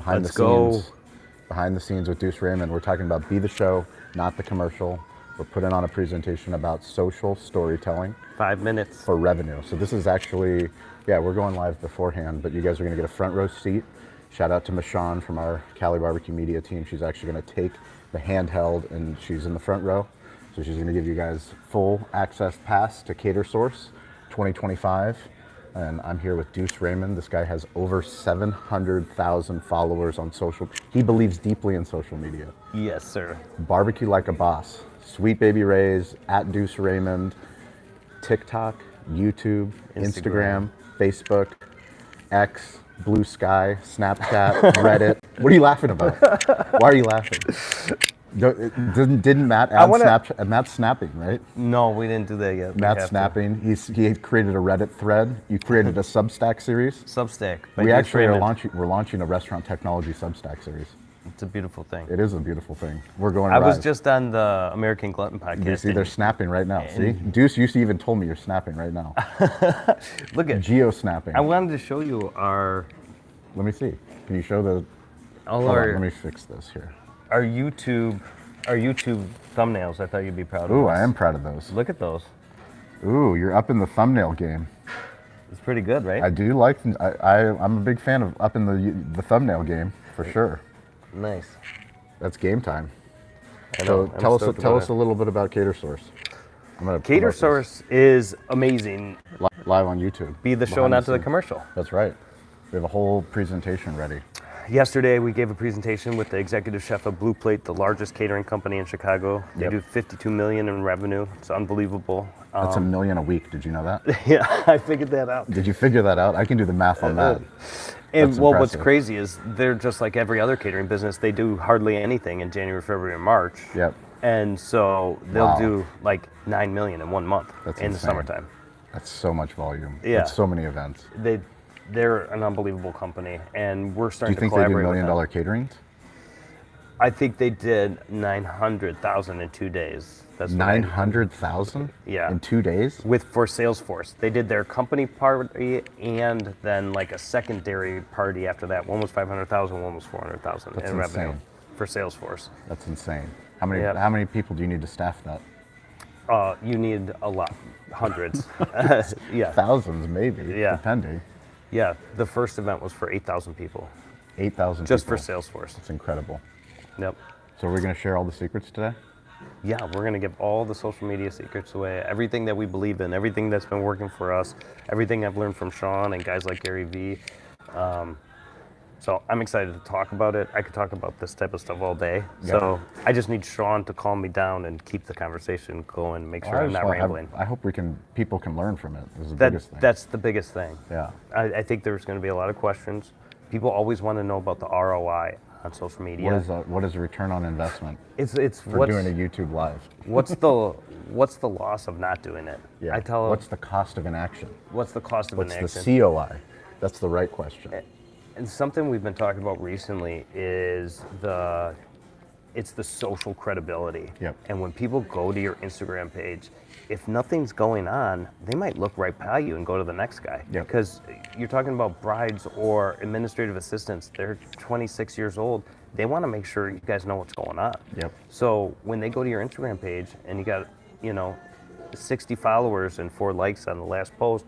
behind the scenes with Deuce Raymond. We're talking about Be the Show, Not the Commercial. We're putting on a presentation about social storytelling. 5 minutes. For revenue. So this is actually, we're going live beforehand, but you guys are going to get a front row seat. Shout out to Shawn from our Cali BBQ Media team. She's actually going to take the handheld and she's in the front row. So she's going to give you guys full access pass to Catersource 2025. And I'm here with Deuce Raymond. This guy has over 700,000 followers on social. He believes deeply in social media. Yes, sir. Barbecue like a boss. Sweet Baby Ray's, at Deuce Raymond, TikTok, YouTube, Instagram, Facebook, X, Blue Sky, Snapchat, Reddit. What are you laughing about? Why are you laughing? Didn't Matt add Snapchat? Matt's snapping, right? No, we didn't do that yet. Matt's snapping. He created a Reddit thread. You created a Substack series. We're launching a restaurant technology Substack series. It's a beautiful thing. It is a beautiful thing. We're going. I was just on the American Glutton podcast. You see, they're snapping right now. See, Deuce, you even told me you're snapping right now. Look at geo snapping. I wanted to show you our. Let me see. Can you show the? Let me fix this here. Our YouTube thumbnails. I thought you'd be proud of. Ooh, I am proud of those. Look at those. Ooh, you're up in the thumbnail game. It's pretty good, right? I do like. I'm a big fan of up in the thumbnail game for sure. Nice. That's game time. So tell us a little bit about Catersource. Catersource is amazing. Live on YouTube. Be the show, not to the commercial. That's right. We have a whole presentation ready. Yesterday, we gave a presentation with the executive chef of Blue Plate, the largest catering company in Chicago. They do $52 million in revenue. It's unbelievable. That's $1 million a week. Did you know that? Yeah, I figured that out. Did you figure that out? I can do the math on that. And what's crazy is they're just like every other catering business. They do hardly anything in January, February, and March. Yep. And so they'll do like $9 million in 1 month in the summertime. That's so much volume. Yeah. That's so many events. They're an unbelievable company, and we're starting to Do collaborate with them. you think they do $1 million caterings? I think they did 900,000 in 2 days. That's 900,000? Yeah. In 2 days? For Salesforce. They did their company party and then like a secondary party after that. One was 500,000, one was 400,000 in revenue for Salesforce. That's insane. How many people do you need to staff that? You need a lot, hundreds. Yeah. Thousands maybe, depending. Yeah, the first event was for 8,000 people. 8,000 just for Salesforce. That's incredible. Yep. So we're going to share all the secrets today? Yeah, we're going to give all the social media secrets away, everything that we believe in, everything that's been working for us, everything I've learned from Shawn and guys like Gary Vee. So I'm excited to talk about it. I could talk about this type of stuff all day. Yep. So I just need Shawn to calm me down and keep the conversation going, make sure I'm not rambling. I hope people can learn from it. Is the biggest thing. That's the biggest thing. Yeah. I think there's going to be a lot of questions. People always want to know about the ROI on social media. What is a return on investment? It's for doing a YouTube live. What's the loss of not doing it? Yeah. What's the cost of inaction? What's the cost of inaction? What's the COI? That's the right question. And something we've been talking about recently is the social credibility. Yep. And when people go to your Instagram page, if nothing's going on, they might look right by you and go to the next guy. Yep. Because you're talking about brides or administrative assistants. They're 26 years old. They want to make sure you guys know what's going on. Yep. So when they go to your Instagram page and you got, 60 followers and 4 likes on the last post,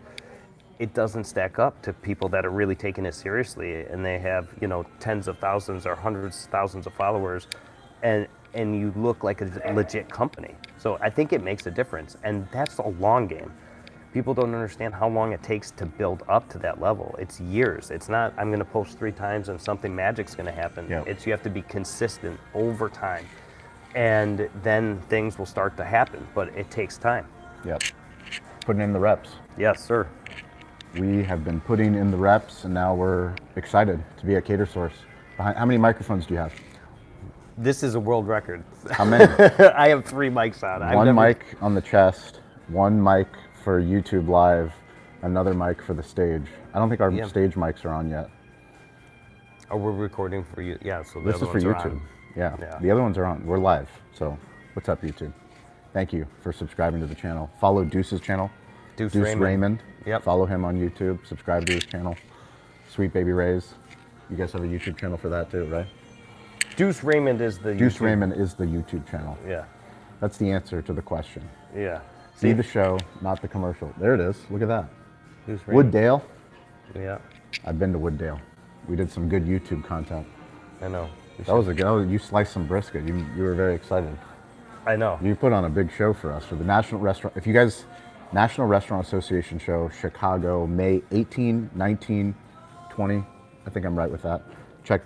it doesn't stack up to people that are really taking it seriously and they have, tens of thousands or hundreds of thousands of followers and you look like a legit company. So I think it makes a difference, and that's a long game. People don't understand how long it takes to build up to that level. It's years. It's not, I'm gonna post 3 times and something magic's gonna happen. Yep. It's you have to be consistent over time, and then things will start to happen, but it takes time. Yep. Putting in the reps. Yes, sir. We have been putting in the reps, and now we're excited to be at Catersource. How many microphones do you have? This is a world record. How many? I have 3 mics on. One mic on the chest, 1 mic for YouTube Live, another mic for the stage. I don't think our stage mics are on yet. Oh, we're recording for you. Yeah, so this is for YouTube. Yeah, the other ones are on. We're live. So what's up, YouTube? Thank you for subscribing to the channel. Follow Deuce's channel. Deuce Raymond. Yep. Follow him on YouTube. Subscribe to his channel. Sweet Baby Ray's. You guys have a YouTube channel for that too, right? Deuce Raymond is the Deuce YouTube. Raymond is the YouTube channel. Yeah. That's the answer to the question. Yeah. See the show, not the commercial. There it is. Look at that. Deuce Raymond. Wooddale. Yeah. I've been to Wooddale. We did some good YouTube content. I know. That was a go. You sliced some brisket. You were very excited. I know. You put on a big show for us for the National Restaurant. If you guys, National Restaurant Association show, Chicago, May 18, 19, 20. I think I'm right with that. Check.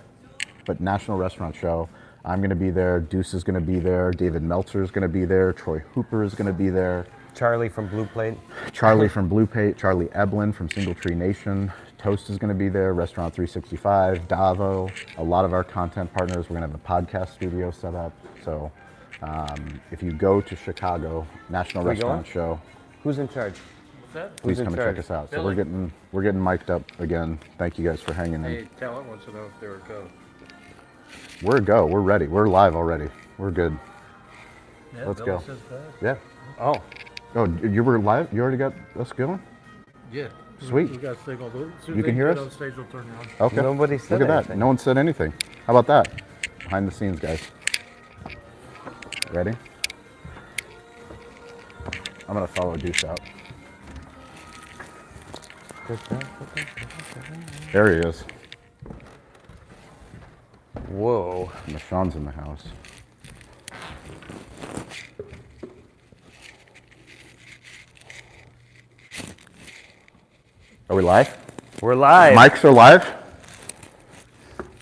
But National Restaurant Show. I'm going to be there. Deuce is going to be there. David Meltzer is going to be there. Troy Hooper is going to be there. Charlie from Blue Plate. Charlie from Blue Plate. Charlie Eblin from Single Tree Nation. Toast is going to be there. Restaurant 365. Davo. A lot of our content partners. We're going to have a podcast studio set up. So if you go to Chicago, National Restaurant Show, Who's in charge? please come and check us out. So we're getting mic'd up again. Thank you guys for hanging in. Hey, talent wants to know if they're a go. We're a go. We're ready. We're live already. We're good. Yeah, Let's Billy go. says that. Yeah. Oh. Oh, you were live? You already got us going? Yeah. Sweet. We got signal. As soon You as can they hear get us? on stage, we'll turn it on. Okay. Nobody said Look at that. anything. No one said anything. How about that? Behind the scenes, guys. Ready? I'm going to follow Deuce out. There he is. Whoa. Sean's in the house. Are we live? We're live. Mics are live.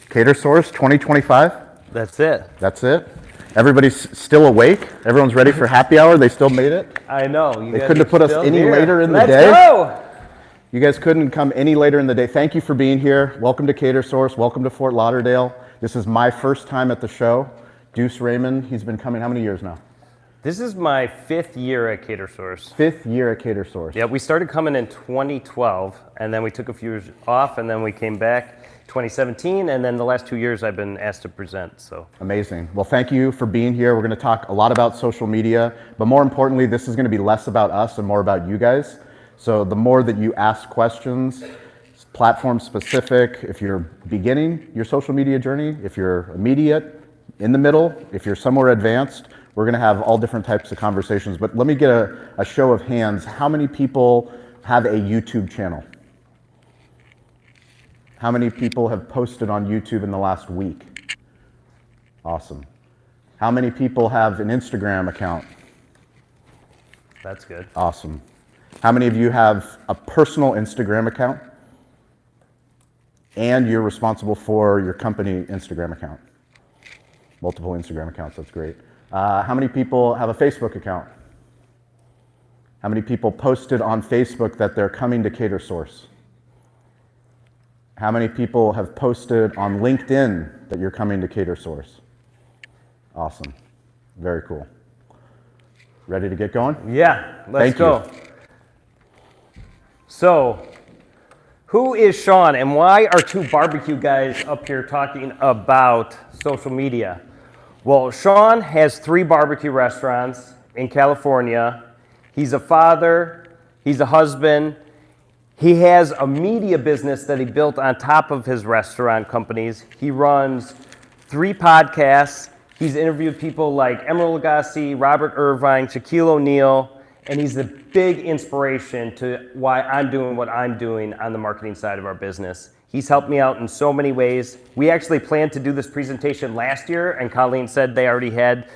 Catersource 2025. That's it. That's it. Everybody's still awake. Everyone's ready for happy hour. They still made it. I know. They couldn't have put us any later in the Let's day. Go. You guys couldn't come any later in the day. Thank you for being here. Welcome to Catersource. Welcome to Fort Lauderdale. This is my first time at the show. Deuce Raymond, he's been coming how many years now? This is my 5th year at Catersource. 5th year at Catersource. Yeah, we started coming in 2012, and then we took a few years off, and then we came back 2017, and then the last 2 years I've been asked to present. So amazing. Well, thank you for being here. We're going to talk a lot about social media, but more importantly, this is going to be less about us and more about you guys. So the more that you ask questions, platform specific, if you're beginning your social media journey, if you're immediate, in the middle, if you're somewhere advanced, we're going to have all different types of conversations. But let me get a show of hands. How many people have a YouTube channel? How many people have posted on YouTube in the last week? Awesome. How many people have an Instagram account? that's good. Awesome. How many of you have a personal Instagram account? And you're responsible for your company Instagram account? Multiple Instagram accounts, that's great. How many people have a Facebook account? How many people posted on Facebook that they're coming to Catersource? How many people have posted on LinkedIn that you're coming to Catersource? Awesome. Very cool. Ready to get going? Yeah, let's Thank go. you. So, who is Shawn, and why are two barbecue guys up here talking about social media? Well, Shawn has 3 barbecue restaurants in California. He's a father, he's a husband. He has a media business that he built on top of his restaurant companies. He runs 3 podcasts. He's interviewed people like Emeril Lagasse, Robert Irvine, Shaquille O'Neal, and he's a big inspiration to why I'm doing what I'm doing on the marketing side of our business. He's helped me out in so many ways. We actually planned to do this presentation last year, and Colleen said they already had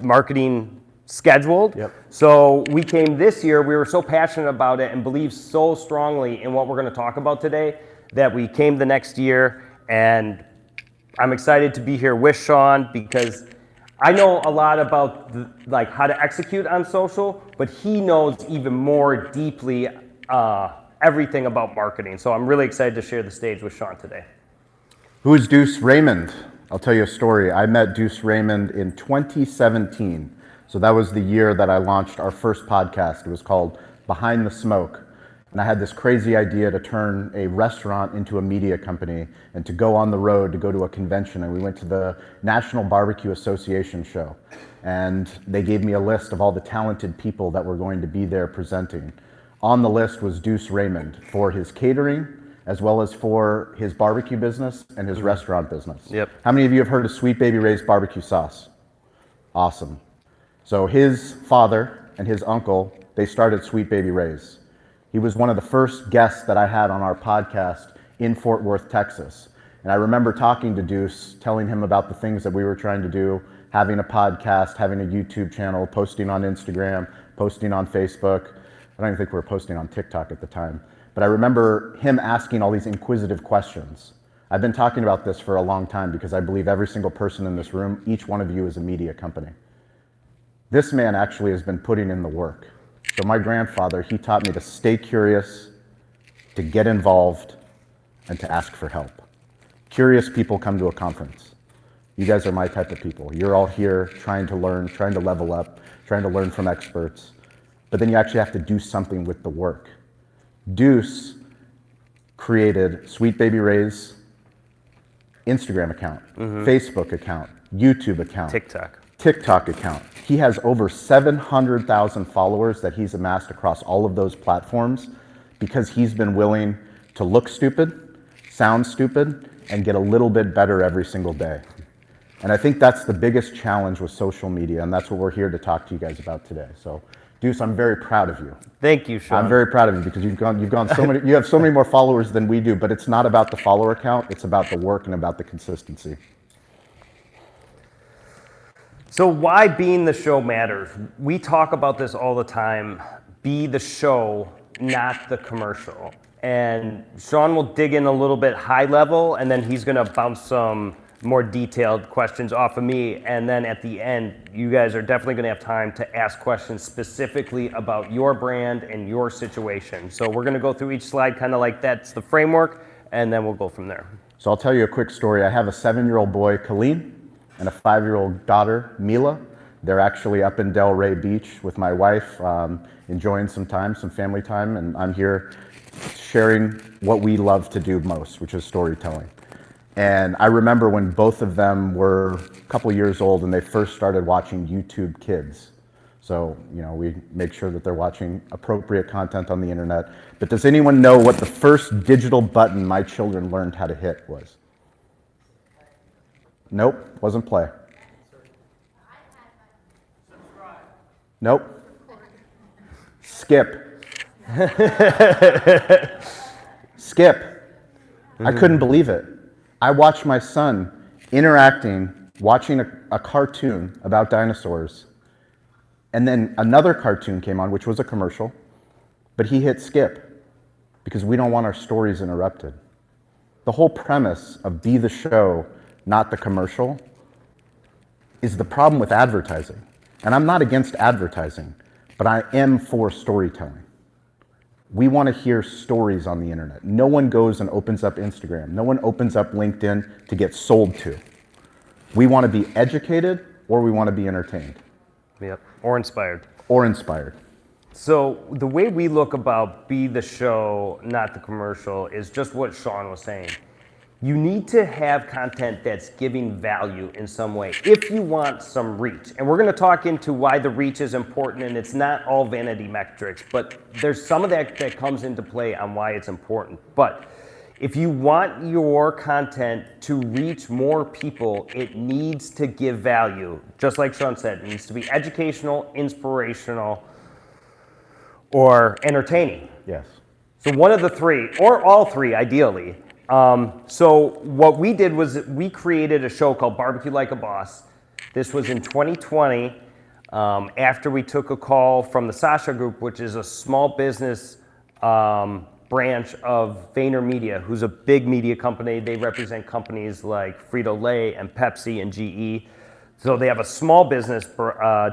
marketing scheduled. Yep. So we came this year, we were so passionate about it and believed so strongly in what we're going to talk about today that we came the next year, and I'm excited to be here with Shawn because I know a lot about like how to execute on social, but he knows even more deeply everything about marketing. So I'm really excited to share the stage with Shawn today. Who is Deuce Raymond? I'll tell you a story. I met Deuce Raymond in 2017. So that was the year that I launched our first podcast. It was called Behind the Smoke. And I had this crazy idea to turn a restaurant into a media company and to go on the road, to go to a convention. And we went to the National Barbecue Association show. And they gave me a list of all the talented people that were going to be there presenting. On the list was Deuce Raymond for his catering, as well as for his barbecue business and his restaurant business. Yep. How many of you have heard of Sweet Baby Ray's barbecue sauce? Awesome. So his father and his uncle, they started Sweet Baby Ray's. He was one of the first guests that I had on our podcast in Fort Worth, Texas. And I remember talking to Deuce, telling him about the things that we were trying to do, having a podcast, having a YouTube channel, posting on Instagram, posting on Facebook. I don't even think we were posting on TikTok at the time. But I remember him asking all these inquisitive questions. I've been talking about this for a long time because I believe every single person in this room, each one of you is a media company. This man actually has been putting in the work. So my grandfather, he taught me to stay curious, to get involved, and to ask for help. Curious people come to a conference. You guys are my type of people. You're all here trying to learn, trying to level up, trying to learn from experts. But then you actually have to do something with the work. Deuce created Sweet Baby Ray's Instagram account, Facebook account, YouTube account, TikTok account. He has over 700,000 followers that he's amassed across all of those platforms because he's been willing to look stupid, sound stupid, and get a little bit better every single day. And I think that's the biggest challenge with social media, and that's what we're here to talk to you guys about today. So, Deuce, I'm very proud of you. Thank you, Shawn. I'm very proud of you because you've gone so many. You have so many more followers than we do, but it's not about the follower count. It's about the work and about the consistency. So why being the show matters? We talk about this all the time. Be the show, not the commercial. And Shawn will dig in a little bit high level, and then he's gonna bounce some more detailed questions off of me. And then at the end, you guys are definitely gonna have time to ask questions specifically about your brand and your situation. So we're gonna go through each slide kind of like that's the framework, and then we'll go from there. So I'll tell you a quick story. I have a 7-year-old boy, Khalid, and a 5-year-old daughter, Mila. They're actually up in Delray Beach with my wife, enjoying some time, some family time, and I'm here sharing what we love to do most, which is storytelling. And I remember when both of them were a couple years old and they first started watching YouTube Kids. So, you know, we make sure that they're watching appropriate content on the internet. But does anyone know what the first digital button my children learned how to hit was? Nope, wasn't play. Nope. Skip. Skip. I couldn't believe it. I watched my son interacting, watching a cartoon about dinosaurs, and then another cartoon came on, which was a commercial, but he hit skip because we don't want our stories interrupted. The whole premise of Be the Show, Not the Commercial is the problem with advertising. And I'm not against advertising, but I am for storytelling. We want to hear stories on the internet. No one goes and opens up Instagram. No one opens up LinkedIn to get sold to. We want to be educated or we want to be entertained. Yep, or inspired. Or inspired. So the way we look about Be the Show, Not the Commercial is just what Shawn was saying. You need to have content that's giving value in some way if you want some reach. And we're going to talk into why the reach is important, and it's not all vanity metrics, but there's some of that that comes into play on why it's important. But if you want your content to reach more people, it needs to give value. Just like Shawn said, it needs to be educational, inspirational, or entertaining. Yes. So one of the three, or all three ideally. So what we did was we created a show called Barbecue Like a Boss. This was in 2020 after we took a call from the Sasha Group, which is a small business branch of VaynerMedia, who's a big media company. They represent companies like Frito-Lay and Pepsi and GE. So they have a small business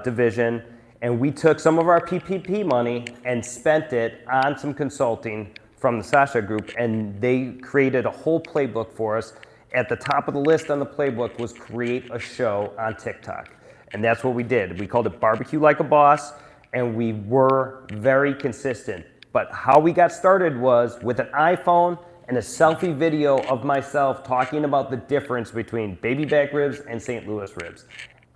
division, and we took some of our PPP money and spent it on some consulting from the Sasha Group, and they created a whole playbook for us. At the top of the list on the playbook was create a show on TikTok. And that's what we did. We called it Barbecue Like a Boss, and we were very consistent. But how we got started was with an iPhone and a selfie video of myself talking about the difference between baby back ribs and St. Louis ribs.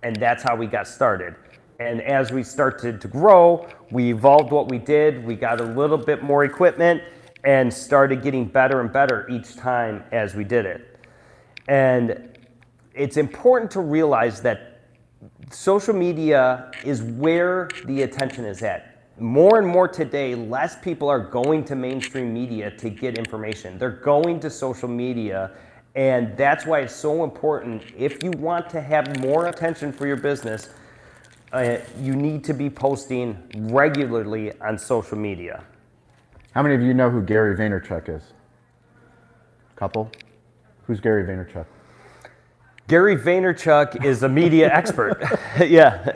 And that's how we got started. And as we started to grow, we evolved what we did. We got a little bit more equipment, and started getting better and better each time as we did it. And it's important to realize that social media is where the attention is at. More and more today, less people are going to mainstream media to get information. They're going to social media, and that's why it's so important. If you want to have more attention for your business, you need to be posting regularly on social media. How many of you know who Gary Vaynerchuk is? Couple? Who's Gary Vaynerchuk? Gary Vaynerchuk is a media expert. Yeah.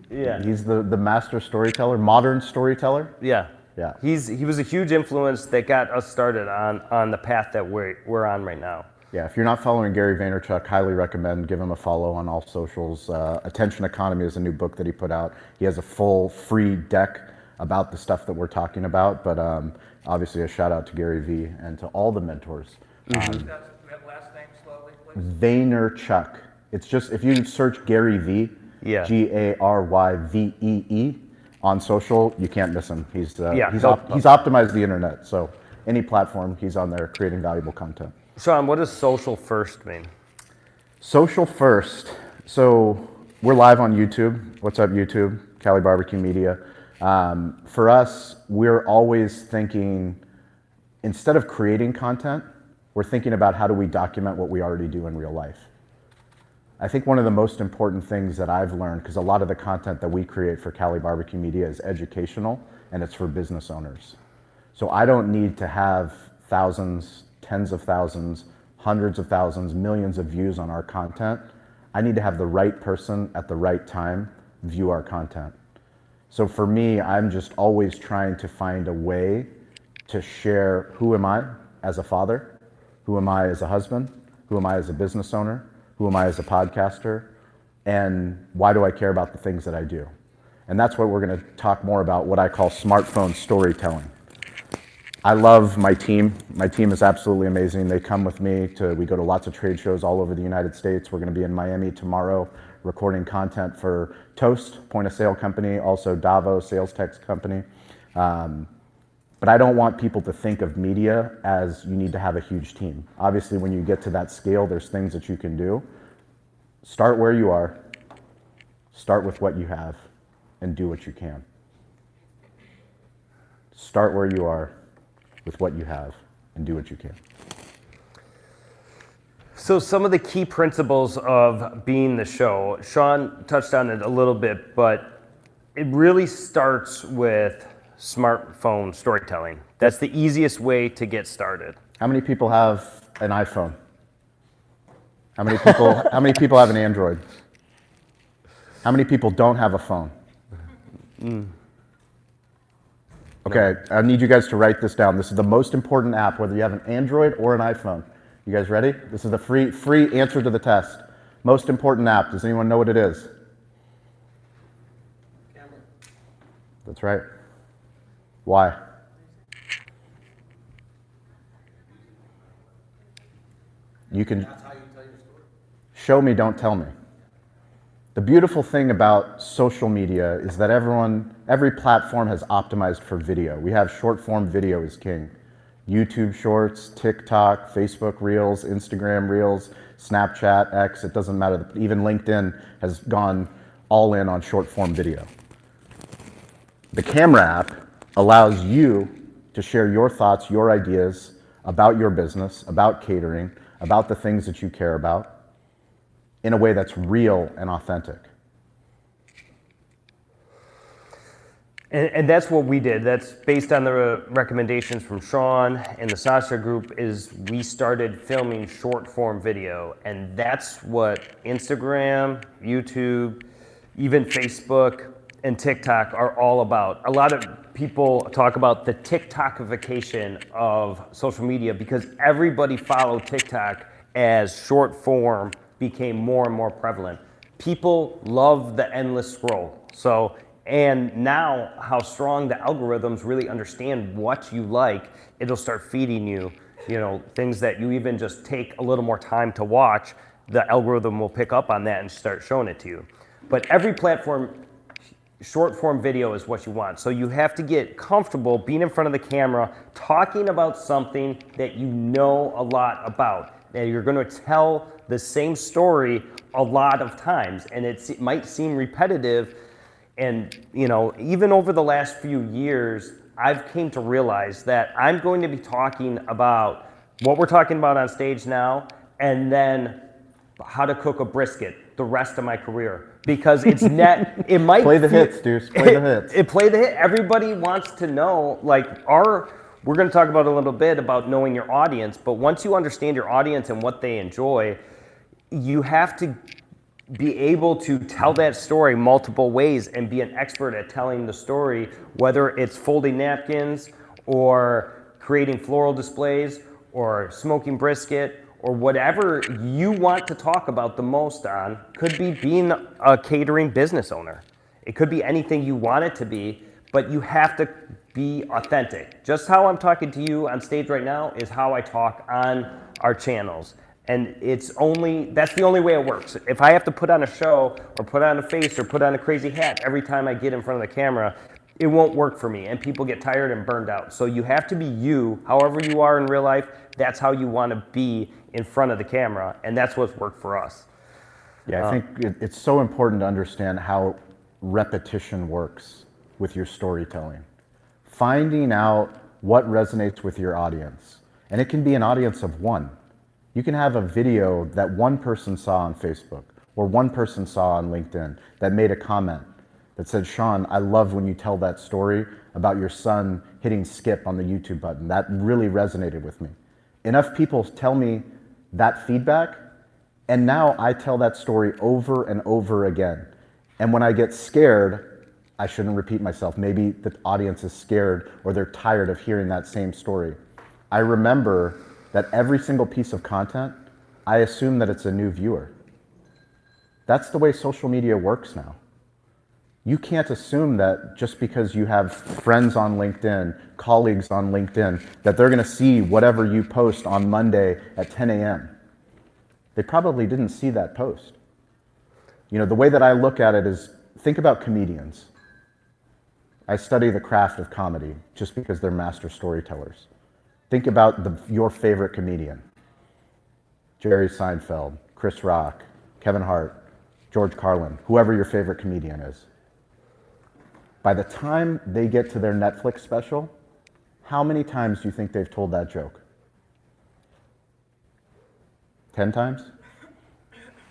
Yeah. He's the master storyteller, modern storyteller. Yeah. Yeah. He was a huge influence that got us started on the path that we're on right now. Yeah, if you're not following Gary Vaynerchuk, highly recommend give him a follow on all socials. Attention Economy is a new book that he put out. He has a full free deck about the stuff that we're talking about, but obviously a shout out to Gary V and to all the mentors. That last name slowly, please. Vaynerchuk. It's just, if you search Gary V, Yeah. Garyvee on social, you can't miss him. He's he's optimized the internet, so any platform, he's on there creating valuable content. Shawn, what does social first mean? Social first. So we're live on YouTube. What's up, YouTube? Cali BBQ Media. For us, we're always thinking, instead of creating content, we're thinking about how do we document what we already do in real life. I think one of the most important things that I've learned, because a lot of the content that we create for Cali BBQ Media is educational and it's for business owners. So I don't need to have thousands, tens of thousands, hundreds of thousands, millions of views on our content. I need to have the right person at the right time view our content. So for me, I'm just always trying to find a way to share who am I as a father, who am I as a husband, who am I as a business owner, who am I as a podcaster, and why do I care about the things that I do? And that's what we're going to talk more about, what I call smartphone storytelling. I love my team. My team is absolutely amazing. They come with me we go to lots of trade shows all over the United States. We're going to be in Miami tomorrow recording content for Toast, point of sale company, also Davo, sales tech company. But I don't want people to think of media as you need to have a huge team. Obviously, when you get to that scale, there's things that you can do. Start where you are, start with what you have, and do what you can. Start where you are with what you have and do what you can. So some of the key principles of being the show, Shawn touched on it a little bit, but it really starts with smartphone storytelling. That's the easiest way to get started. How many people have an iPhone? How many people have an Android? How many people don't have a phone? Okay, I need you guys to write this down. This is the most important app, whether you have an Android or an iPhone. You guys ready? This is the free answer to the test. Most important app. Does anyone know what it is? Camera. That's right. Why? You can That's how you tell your story. show me, don't tell me. The beautiful thing about social media is that every platform has optimized for video. We have short form video is king. YouTube Shorts, TikTok, Facebook Reels, Instagram Reels, Snapchat, X, it doesn't matter. Even LinkedIn has gone all in on short form video. The camera app allows you to share your thoughts, your ideas about your business, about catering, about the things that you care about in a way that's real and authentic. And that's what we did. That's based on the recommendations from Shawn and the Sasha group. Is we started filming short form video, and that's what Instagram, YouTube, even Facebook and TikTok are all about. A lot of people talk about the TikTokification of social media because everybody followed TikTok as short form became more and more prevalent. People love the endless scroll. And now how strong the algorithms really understand what you like, it'll start feeding you, things that you even just take a little more time to watch, the algorithm will pick up on that and start showing it to you. But every platform short form video is what you want. So you have to get comfortable being in front of the camera, talking about something that you know a lot about. And you're going to tell the same story a lot of times, and it might seem repetitive. And you know, even over the last few years, I've came to realize that I'm going to be talking about what we're talking about on stage now, and then how to cook a brisket the rest of my career, because it's it might Play the hits, Deuce. Play the hits. Play the hit. Everybody wants to know, like, we're going to talk about a little bit about knowing your audience, but once you understand your audience and what they enjoy, you have to be able to tell that story multiple ways and be an expert at telling the story, whether it's folding napkins or creating floral displays or smoking brisket, or whatever you want to talk about the most on. Could be being a catering business owner. It could be anything you want it to be, but you have to be authentic. Just how I'm talking to you on stage right now is how I talk on our channels. And that's the only way it works. If I have to put on a show or put on a face or put on a crazy hat every time I get in front of the camera, it won't work for me, and people get tired and burned out. So you have to be you, however you are in real life. That's how you want to be in front of the camera, and that's what's worked for us. Yeah, I think it's so important to understand how repetition works with your storytelling. Finding out what resonates with your audience. And it can be an audience of one. You can have a video that one person saw on Facebook or one person saw on LinkedIn that made a comment that said, Shawn, I love when you tell that story about your son hitting skip on the YouTube button. That really resonated with me. Enough people tell me that feedback, and now I tell that story over and over again. And when I get scared, I shouldn't repeat myself. Maybe the audience is scared or they're tired of hearing that same story. I remember that every single piece of content, I assume that it's a new viewer. That's the way social media works now. You can't assume that just because you have friends on LinkedIn, colleagues on LinkedIn, that they're gonna see whatever you post on Monday at 10 a.m. They probably didn't see that post. You know, the way that I look at it is, think about comedians. I study the craft of comedy just because they're master storytellers. Think about your favorite comedian. Jerry Seinfeld, Chris Rock, Kevin Hart, George Carlin, whoever your favorite comedian is. By the time they get to their Netflix special, how many times do you think they've told that joke? 10 times?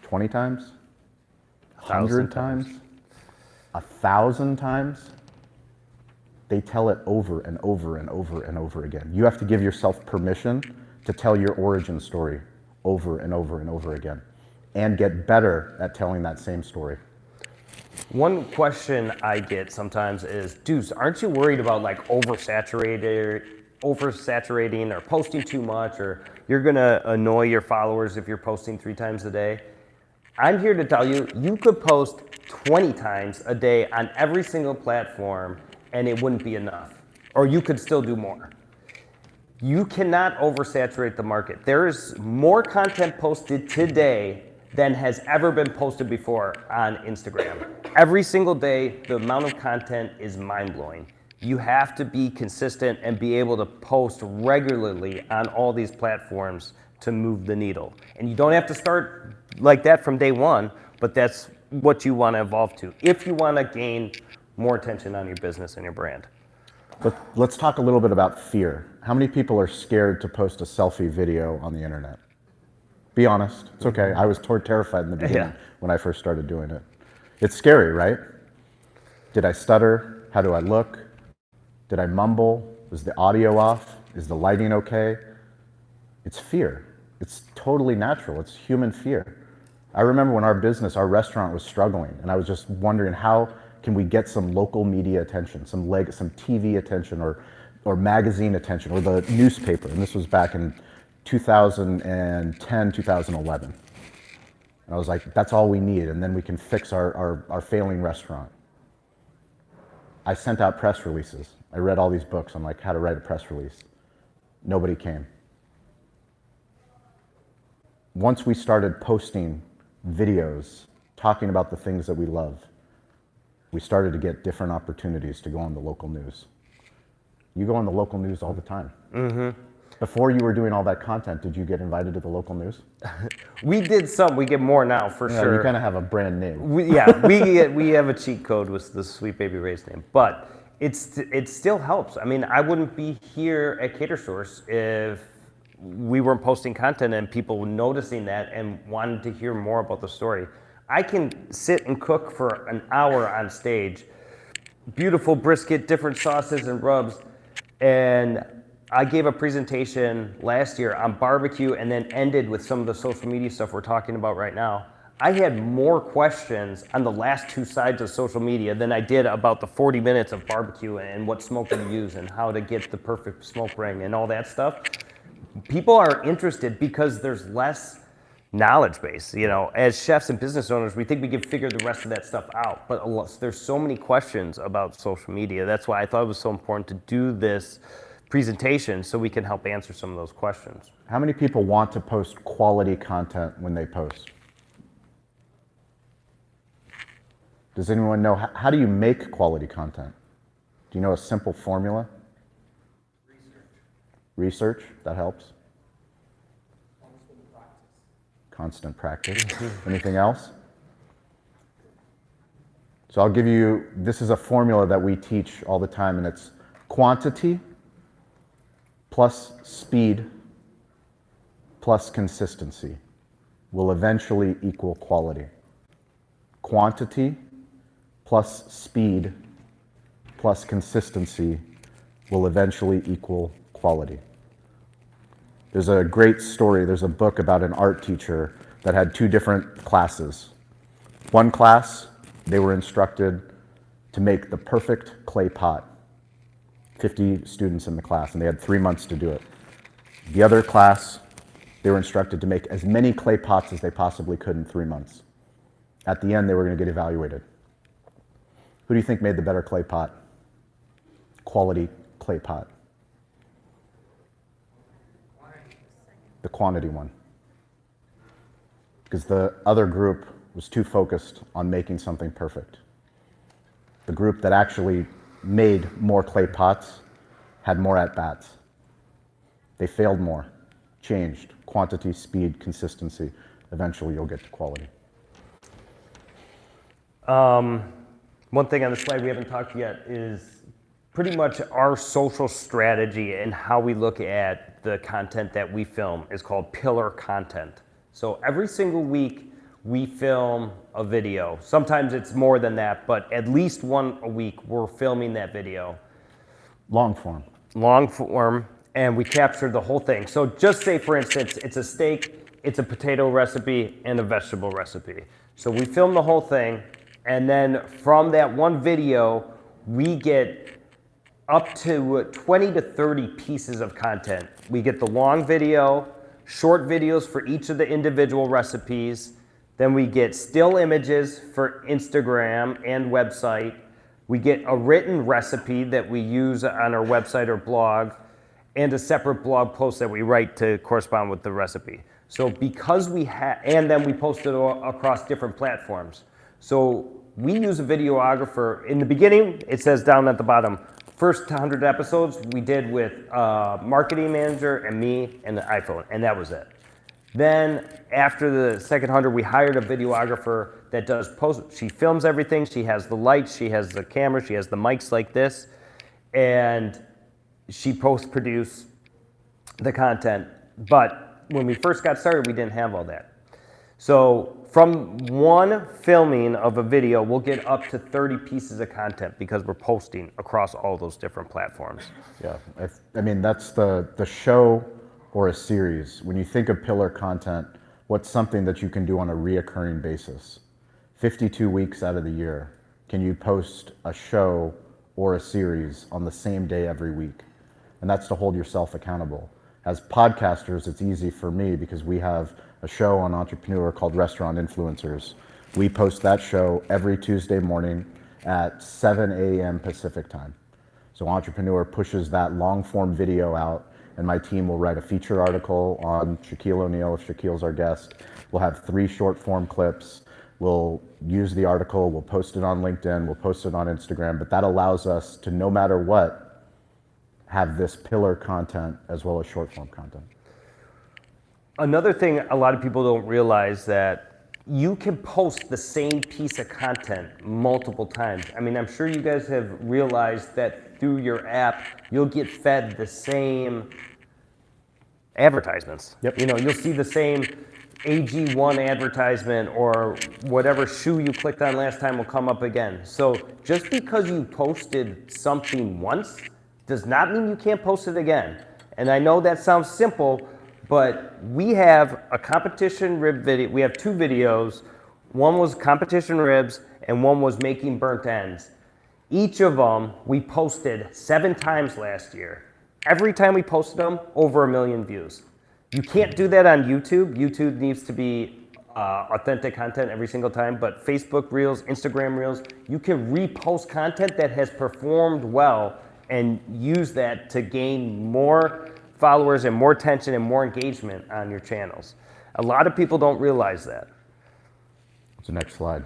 20 times? 100 times? 1,000 times? They tell it over and over and over and over again. You have to give yourself permission to tell your origin story over and over and over again, and get better at telling that same story. One question I get sometimes is, Deuce, aren't you worried about like oversaturating or posting too much, or you're gonna annoy your followers if you're posting 3 times a day? I'm here to tell you, you could post 20 times a day on every single platform and it wouldn't be enough, or you could still do more. You cannot oversaturate the market. There is more content posted today than has ever been posted before on Instagram. Every single day, the amount of content is mind-blowing. You have to be consistent and be able to post regularly on all these platforms to move the needle. And you don't have to start like that from day one, but that's what you want to evolve to if you want to gain more attention on your business and your brand. Let's talk a little bit about fear. How many people are scared to post a selfie video on the internet? Be honest, it's okay. I was terrified in the beginning when I first started doing it. It's scary, right? Did I stutter? How do I look? Did I mumble? Was the audio off? Is the lighting okay? It's fear. It's totally natural. It's human fear. I remember when our restaurant was struggling, and I was just wondering, how can we get some local media attention, some TV attention, or magazine attention, or the newspaper? And this was back in 2010, 2011. And I was like, that's all we need, and then we can fix our failing restaurant. I sent out press releases. I read all these books on like how to write a press release. Nobody came. Once we started posting videos, talking about the things that we love, we started to get different opportunities to go on the local news. You go on the local news all the time. Before you were doing all that content, did you get invited to the local news? We did some. We get more now for Yeah, sure. you kind of have a brand name. We have a cheat code with the Sweet Baby Ray's name, but it still helps. I mean, I wouldn't be here at Catersource if we weren't posting content and people noticing that and wanted to hear more about the story. I can sit and cook for an hour on stage, beautiful brisket, different sauces and rubs, and I gave a presentation last year on barbecue and then ended with some of the social media stuff we're talking about right now. I had more questions on the last two sides of social media than I did about the 40 minutes of barbecue and what smoke to use and how to get the perfect smoke ring and all that stuff. People are interested because there's less knowledge base. You know, as chefs and business owners, we think we can figure the rest of that stuff out, but there's so many questions about social media. That's why I thought it was so important to do this presentation so we can help answer some of those questions. How many people want to post quality content when they post? Does anyone know, how do you make quality content? Do you know a simple formula? Research, that helps. Constant practice. Anything else? So I'll give you, this is a formula that we teach all the time, and it's quantity plus speed plus consistency will eventually equal quality. Quantity plus speed plus consistency will eventually equal quality. There's a great story, there's a book about an art teacher that had two different classes. One class, they were instructed to make the perfect clay pot. 50 students in the class, and they had 3 months to do it. The other class, they were instructed to make as many clay pots as they possibly could in 3 months. At the end, they were going to get evaluated. Who do you think made the better clay pot? Quality clay pot. The quantity one. Because the other group was too focused on making something perfect. The group that actually made more clay pots had more at-bats. They failed more, changed, quantity, speed, consistency. Eventually you'll get to quality. One thing on the slide we haven't talked yet is pretty much our social strategy and how we look at the content that we film is called pillar content. So every single week we film a video. Sometimes it's more than that, but at least one a week we're filming that video. Long form. Long form, and we capture the whole thing. So just say, for instance, it's a steak, it's a potato recipe, and a vegetable recipe. So we film the whole thing, and then from that one video, we get up to 20 to 30 pieces of content. We get the long video, short videos for each of the individual recipes, then we get still images for Instagram and website. We get a written recipe that we use on our website or blog, and a separate blog post that we write to correspond with the recipe. So because we have, and then we post it across different platforms. So we use a videographer. In the beginning, it says down at the bottom, first 100 episodes we did with a marketing manager and me and the iPhone, and that was it. Then after the second 100, we hired a videographer that does post. She films everything. She has the lights, she has the camera, she has the mics like this, and she post-produce the content. But when we first got started, we didn't have all that. So from one filming of a video, we'll get up to 30 pieces of content because we're posting across all those different platforms. Yeah, I mean, that's the show or a series. When you think of pillar content, what's something that you can do on a reoccurring basis? 52 weeks out of the year, can you post a show or a series on the same day every week? And that's to hold yourself accountable. As podcasters, it's easy for me because we have a show on Entrepreneur called Restaurant Influencers. We post that show every Tuesday morning at 7 a.m. Pacific time. So Entrepreneur pushes that long form video out, and my team will write a feature article on Shaquille O'Neal if Shaquille's our guest. We'll have 3 short form clips. We'll use the article, we'll post it on LinkedIn, we'll post it on Instagram, but that allows us to, no matter what, have this pillar content as well as short form content. Another thing a lot of people don't realize that you can post the same piece of content multiple times. I mean, I'm sure you guys have realized that through your app, you'll get fed the same advertisements. Yep. You know, you'll see the same AG1 advertisement, or whatever shoe you clicked on last time will come up again. So just because you posted something once does not mean you can't post it again. And I know that sounds simple, but we have a competition rib video. We have 2 videos. One was competition ribs and one was making burnt ends. Each of them we posted 7 times last year. Every time we posted them, over 1 million views. You can't do that on YouTube. YouTube needs to be authentic content every single time, but Facebook Reels, Instagram Reels, you can repost content that has performed well and use that to gain more followers and more attention and more engagement on your channels. A lot of people don't realize that. What's the next slide?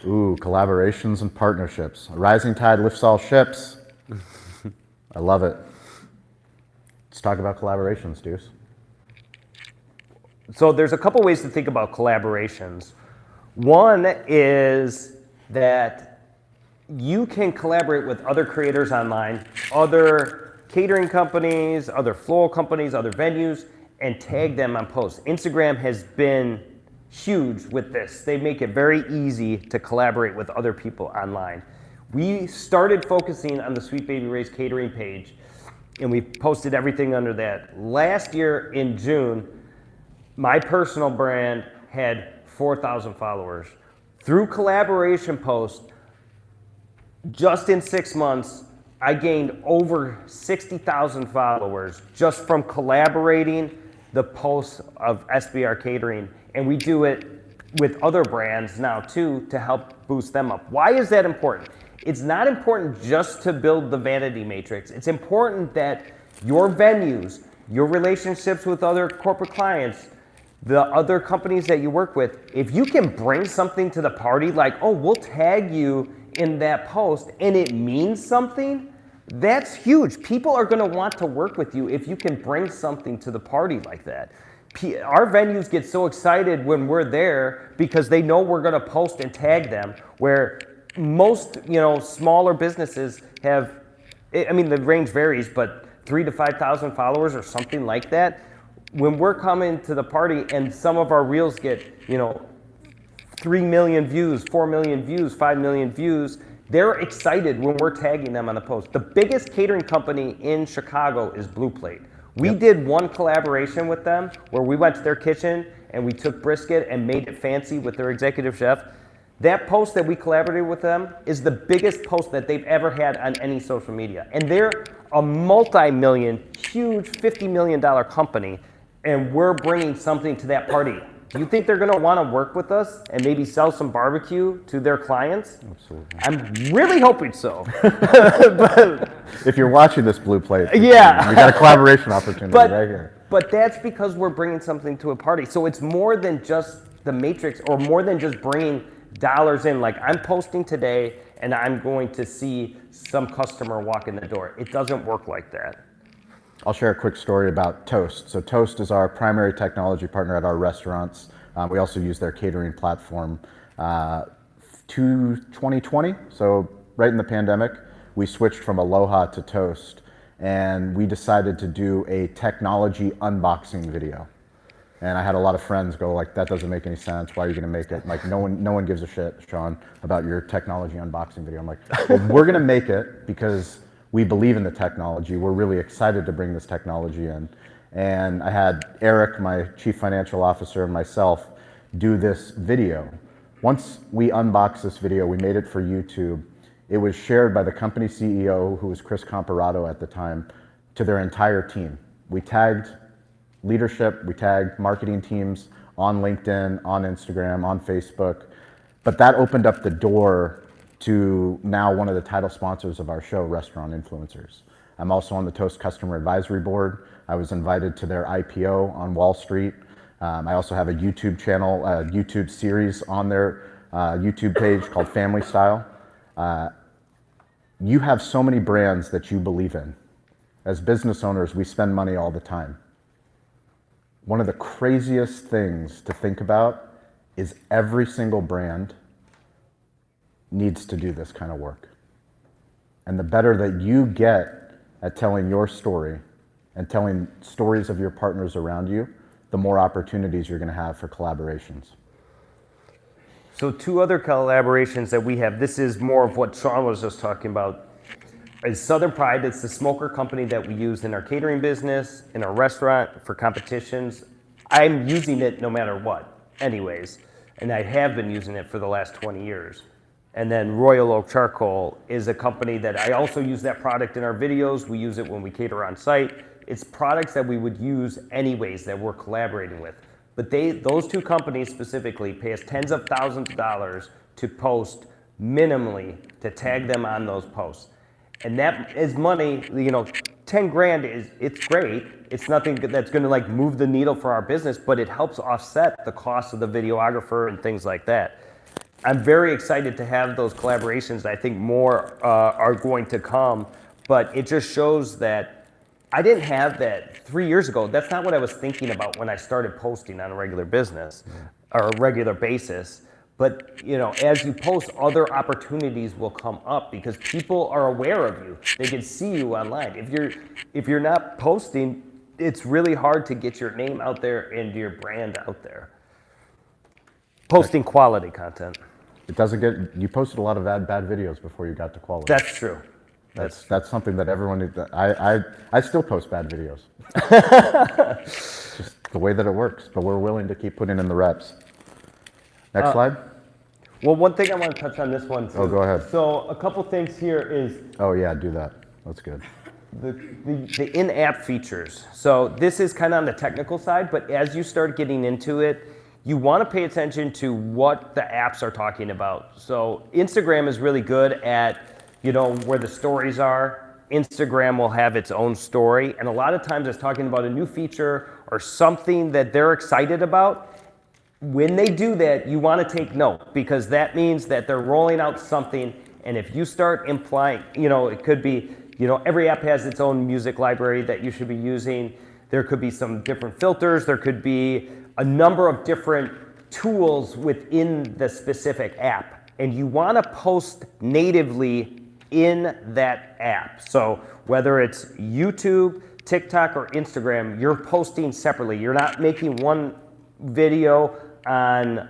Ooh, collaborations and partnerships. A rising tide lifts all ships. I love it. Let's talk about collaborations, Deuce. So there's a couple ways to think about collaborations. One is that you can collaborate with other creators online, other catering companies, other floral companies, other venues, and tag them on posts. Instagram has been huge with this. They make it very easy to collaborate with other people online. We started focusing on the Sweet Baby Ray's catering page, and we posted everything under that. Last year in June, my personal brand had 4,000 followers. Through collaboration posts, just in 6 months, I gained over 60,000 followers just from collaborating the posts of SBR Catering. And we do it with other brands now too to help boost them up. Why is that important? It's not important just to build the vanity matrix. It's important that your venues, your relationships with other corporate clients, the other companies that you work with, if you can bring something to the party, like, oh, we'll tag you in that post and it means something, that's huge. People are gonna want to work with you if you can bring something to the party like that. Our venues get so excited when we're there because they know we're gonna post and tag them, where most, smaller businesses have, I mean, the range varies, but 3,000 to 5,000 followers or something like that. When we're coming to the party and some of our reels get, 3 million views, 4 million views, 5 million views, they're excited when we're tagging them on the post. The biggest catering company in Chicago is Blue Plate. We did one collaboration with them where we went to their kitchen and we took brisket and made it fancy with their executive chef. That post that we collaborated with them is the biggest post that they've ever had on any social media. And they're a multi-million, huge $50 million company, and we're bringing something to that party. Do you think they're gonna wanna work with us and maybe sell some barbecue to their clients? Absolutely. I'm really hoping so. If you're watching this, Blue Plate, Yeah. we got a collaboration opportunity right here. But that's because we're bringing something to a party. So it's more than just the matrix, or more than just bringing dollars in. Like, I'm posting today and I'm going to see some customer walk in the door. It doesn't work like that. I'll share a quick story about Toast. So Toast is our primary technology partner at our restaurants. We also use their catering platform. To 2020, so right in the pandemic, we switched from Aloha to Toast, and we decided to do a technology unboxing video. And I had a lot of friends go like, that doesn't make any sense. Why are you gonna make it? Like, no one gives a shit, Shawn, about your technology unboxing video. I'm like, well, we're gonna make it because we believe in the technology. We're really excited to bring this technology in. And I had Eric, my chief financial officer, and myself do this video. Once we unboxed this video, we made it for YouTube. It was shared by the company CEO, who was Chris Comparato at the time, to their entire team. We tagged leadership, we tagged marketing teams on LinkedIn, on Instagram, on Facebook. But that opened up the door to now one of the title sponsors of our show, Restaurant Influencers. I'm also on the Toast Customer Advisory Board. I was invited to their IPO on Wall Street. I also have a YouTube channel, a YouTube series on their YouTube page called Family Style. You have so many brands that you believe in. As business owners, we spend money all the time. One of the craziest things to think about is every single brand needs to do this kind of work. And the better that you get at telling your story and telling stories of your partners around you, the more opportunities you're going to have for collaborations. So 2 other collaborations that we have, this is more of what Shawn was just talking about, is Southern Pride. It's the smoker company that we use in our catering business, in our restaurant, for competitions. I'm using it no matter what, anyways, and I have been using it for the last 20 years. And then Royal Oak Charcoal is a company that I also use that product in our videos. We use it when we cater on site. It's products that we would use anyways that we're collaborating with. But those 2 companies specifically pay us tens of thousands of dollars to post minimally, to tag them on those posts. And that is money, 10 grand it's great. It's nothing that's gonna like move the needle for our business, but it helps offset the cost of the videographer and things like that. I'm very excited to have those collaborations. I think more are going to come, but it just shows that I didn't have that 3 years ago. That's not what I was thinking about when I started posting on a regular business or a regular basis. But as you post, other opportunities will come up because people are aware of you. They can see you online. If you're not posting, it's really hard to get your name out there and your brand out there. Posting quality content. You posted a lot of bad videos before you got to quality. That's true. That's something that everyone, I still post bad videos. Just the way that it works, but we're willing to keep putting in the reps. Next slide. Well, one thing I want to touch on this one too. Oh, go ahead. So a couple things here is Oh yeah, do that. That's good. the in-app features. So this is kind of on the technical side, but as you start getting into it, you want to pay attention to what the apps are talking about. So Instagram is really good at, where the stories are. Instagram will have its own story, and a lot of times it's talking about a new feature or something that they're excited about. When they do that, you want to take note because that means that they're rolling out something, and if you start implying, it could be, every app has its own music library that you should be using. There could be some different filters. There could be a number of different tools within the specific app, and you want to post natively in that app. So whether it's YouTube, TikTok, or Instagram, you're posting separately. You're not making one video on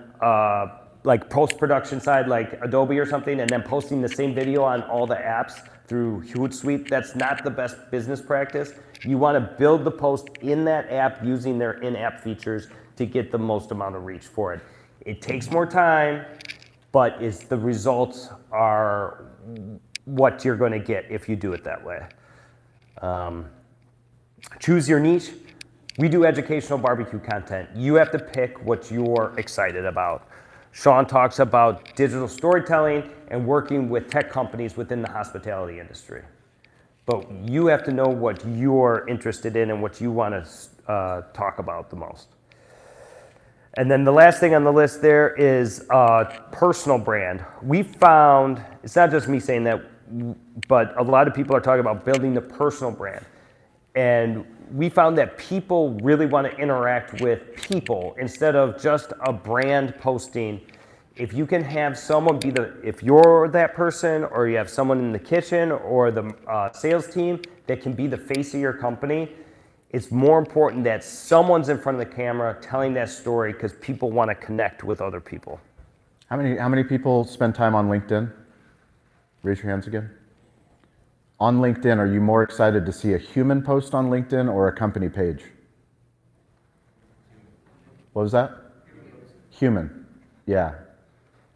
like post-production side like Adobe or something and then posting the same video on all the apps through Hootsuite. That's not the best business practice. You want to build the post in that app using their in-app features to get the most amount of reach for it. It takes more time, but the results are what you're going to get if you do it that way. Choose your niche. We do educational barbecue content. You have to pick what you're excited about. Shawn talks about digital storytelling and working with tech companies within the hospitality industry. But you have to know what you're interested in and what you want to talk about the most. And then the last thing on the list there is personal brand. We found, it's not just me saying that, but a lot of people are talking about building the personal brand. And we found that people really want to interact with people instead of just a brand posting. If you can have someone be if you're that person or you have someone in the kitchen or the sales team that can be the face of your company, it's more important that someone's in front of the camera telling that story because people want to connect with other people. How many people spend time on LinkedIn? Raise your hands again. On LinkedIn, are you more excited to see a human post on LinkedIn or a company page? What was that? Human. Yeah.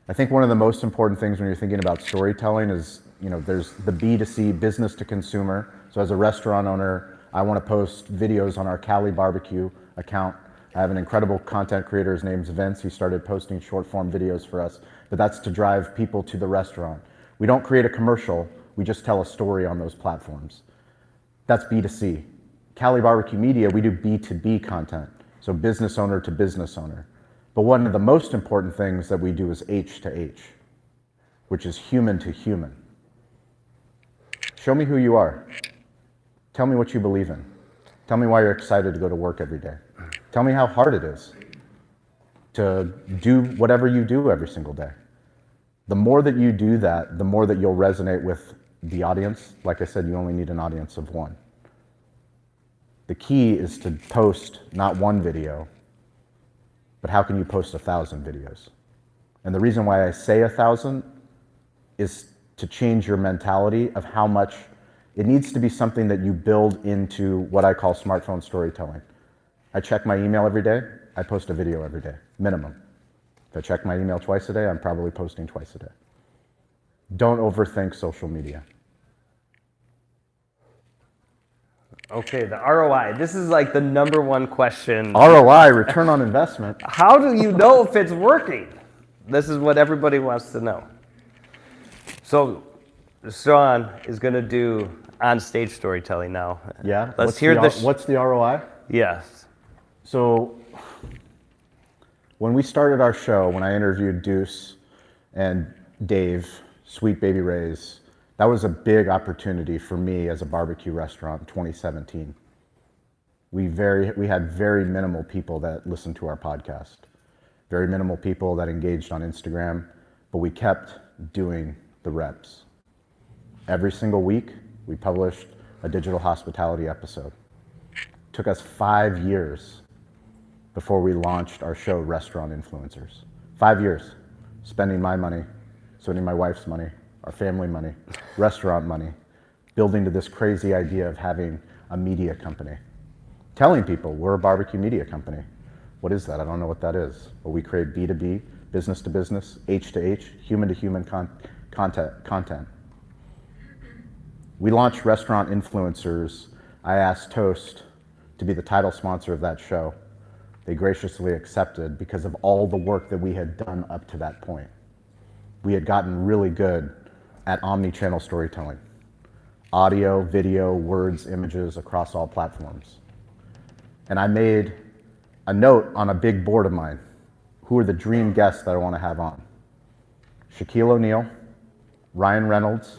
I think one of the most important things when you're thinking about storytelling is, there's the B2C, business to consumer. So as a restaurant owner, I want to post videos on our Cali BBQ account. I have an incredible content creator. His name's Vince. He started posting short form videos for us, but that's to drive people to the restaurant. We don't create a commercial. We just tell a story on those platforms. That's B2C. Cali BBQ Media, we do B2B content. So business owner to business owner. But one of the most important things that we do is H to H, which is human to human. Show me who you are. Tell me what you believe in. Tell me why you're excited to go to work every day. Tell me how hard it is to do whatever you do every single day. The more that you do that, the more that you'll resonate with the audience. Like I said, you only need an audience of one. The key is to post not one video, but how can you post 1,000 videos? And the reason why I say 1,000 is to change your mentality of how much it needs to be something that you build into what I call smartphone storytelling. I check my email every day, I post a video every day, minimum. If I check my email twice a day, I'm probably posting twice a day. Don't overthink social media. Okay, the ROI. This is like the number one question. ROI, return on investment. How do you know if it's working? This is what everybody wants to know. So, Shawn is going to do on-stage storytelling now. Yeah. Let's hear this. What's the ROI? Yes. So, when we started our show, when I interviewed Deuce and Dave, Sweet Baby Ray's, that was a big opportunity for me as a barbecue restaurant in 2017. We had very minimal people that listened to our podcast, very minimal people that engaged on Instagram, but we kept doing the reps. Every single week, we published a digital hospitality episode. It took us 5 years before we launched our show, Restaurant Influencers. 5 years, spending my money, spending my wife's money, our family money, restaurant money, building to this crazy idea of having a media company. Telling people we're a barbecue media company. What is that? I don't know what that is. But we create B2B, business to business, H to H, human to human content. We launched Restaurant Influencers. I asked Toast to be the title sponsor of that show. They graciously accepted because of all the work that we had done up to that point. We had gotten really good at omni-channel storytelling. Audio, video, words, images across all platforms. And I made a note on a big board of mine. Who are the dream guests that I want to have on? Shaquille O'Neal, Ryan Reynolds,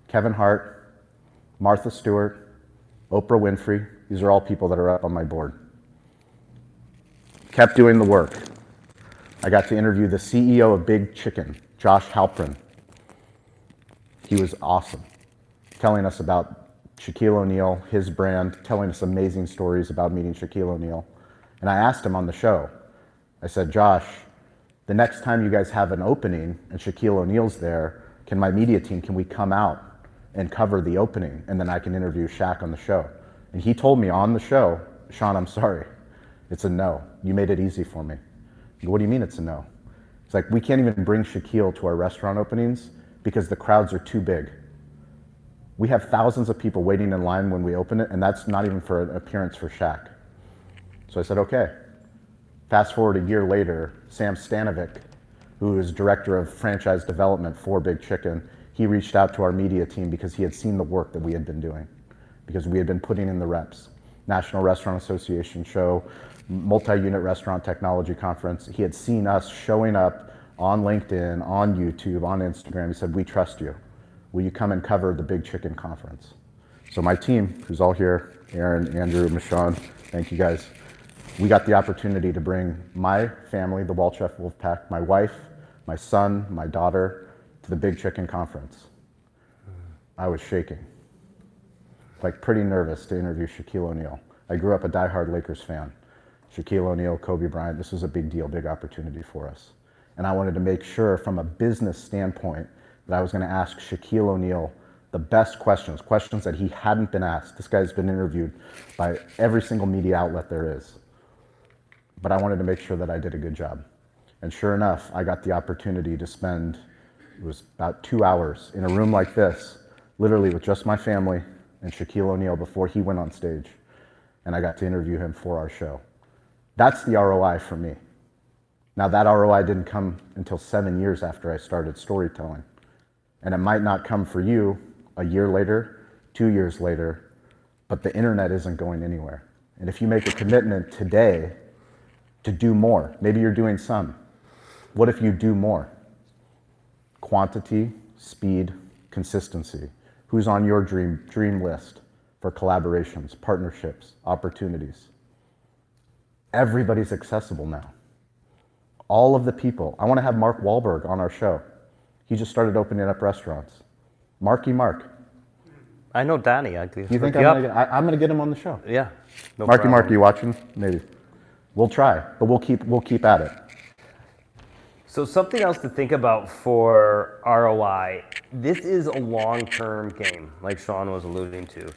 Kevin Hart, Martha Stewart, Oprah Winfrey. These are all people that are up on my board. Kept doing the work. I got to interview the CEO of Big Chicken, Josh Halprin. He was awesome, telling us about Shaquille O'Neal, his brand, telling us amazing stories about meeting Shaquille O'Neal. And I asked him on the show, I said, Josh, the next time you guys have an opening and Shaquille O'Neal's there, can my media team, can we come out and cover the opening? And then I can interview Shaq on the show. And he told me on the show, Shawn, I'm sorry, it's a no. You made it easy for me. What do you mean it's a no? It's like, we can't even bring Shaquille to our restaurant openings because the crowds are too big. We have thousands of people waiting in line when we open it, and that's not even for an appearance for Shaq. So I said, okay. Fast forward a year later, Sam Stanovic, who is director of franchise development for Big Chicken, he reached out to our media team because he had seen the work that we had been doing, because we had been putting in the reps. National Restaurant Association show, multi-unit restaurant technology conference. He had seen us showing up on LinkedIn, on YouTube, on Instagram. He said, we trust you. Will you come and cover the Big Chicken conference? So my team, who's all here, Aaron, Andrew, Michonne, thank you guys. We got the opportunity to bring my family, the Walchef Wolfpack, my wife, my son, my daughter, to the Big Chicken conference. I was shaking, like pretty nervous to interview Shaquille O'Neal. I grew up a diehard Lakers fan. Shaquille O'Neal, Kobe Bryant, this was a big deal, big opportunity for us. And I wanted to make sure from a business standpoint that I was gonna ask Shaquille O'Neal the best questions, questions that he hadn't been asked. This guy's been interviewed by every single media outlet there is. But I wanted to make sure that I did a good job. And sure enough, I got the opportunity to spend, it was about 2 hours in a room like this, literally with just my family and Shaquille O'Neal before he went on stage. And I got to interview him for our show. That's the ROI for me. Now that ROI didn't come until 7 years after I started storytelling. And it might not come for you a year later, 2 years later, but the internet isn't going anywhere. And if you make a commitment today to do more. Maybe you're doing some. What if you do more? Quantity, speed, consistency. Who's on your dream list for collaborations, partnerships, opportunities? Everybody's accessible now. All of the people. I want to have Mark Wahlberg on our show. He just started opening up restaurants. Marky Mark. I know Donnie. I could You think hook you up. I'm gonna get him on the show? Yeah. No Marky problem. Mark, you watching? Maybe. We'll try, but we'll keep at it. So something else to think about for ROI, this is a long-term game, like Shawn was alluding to.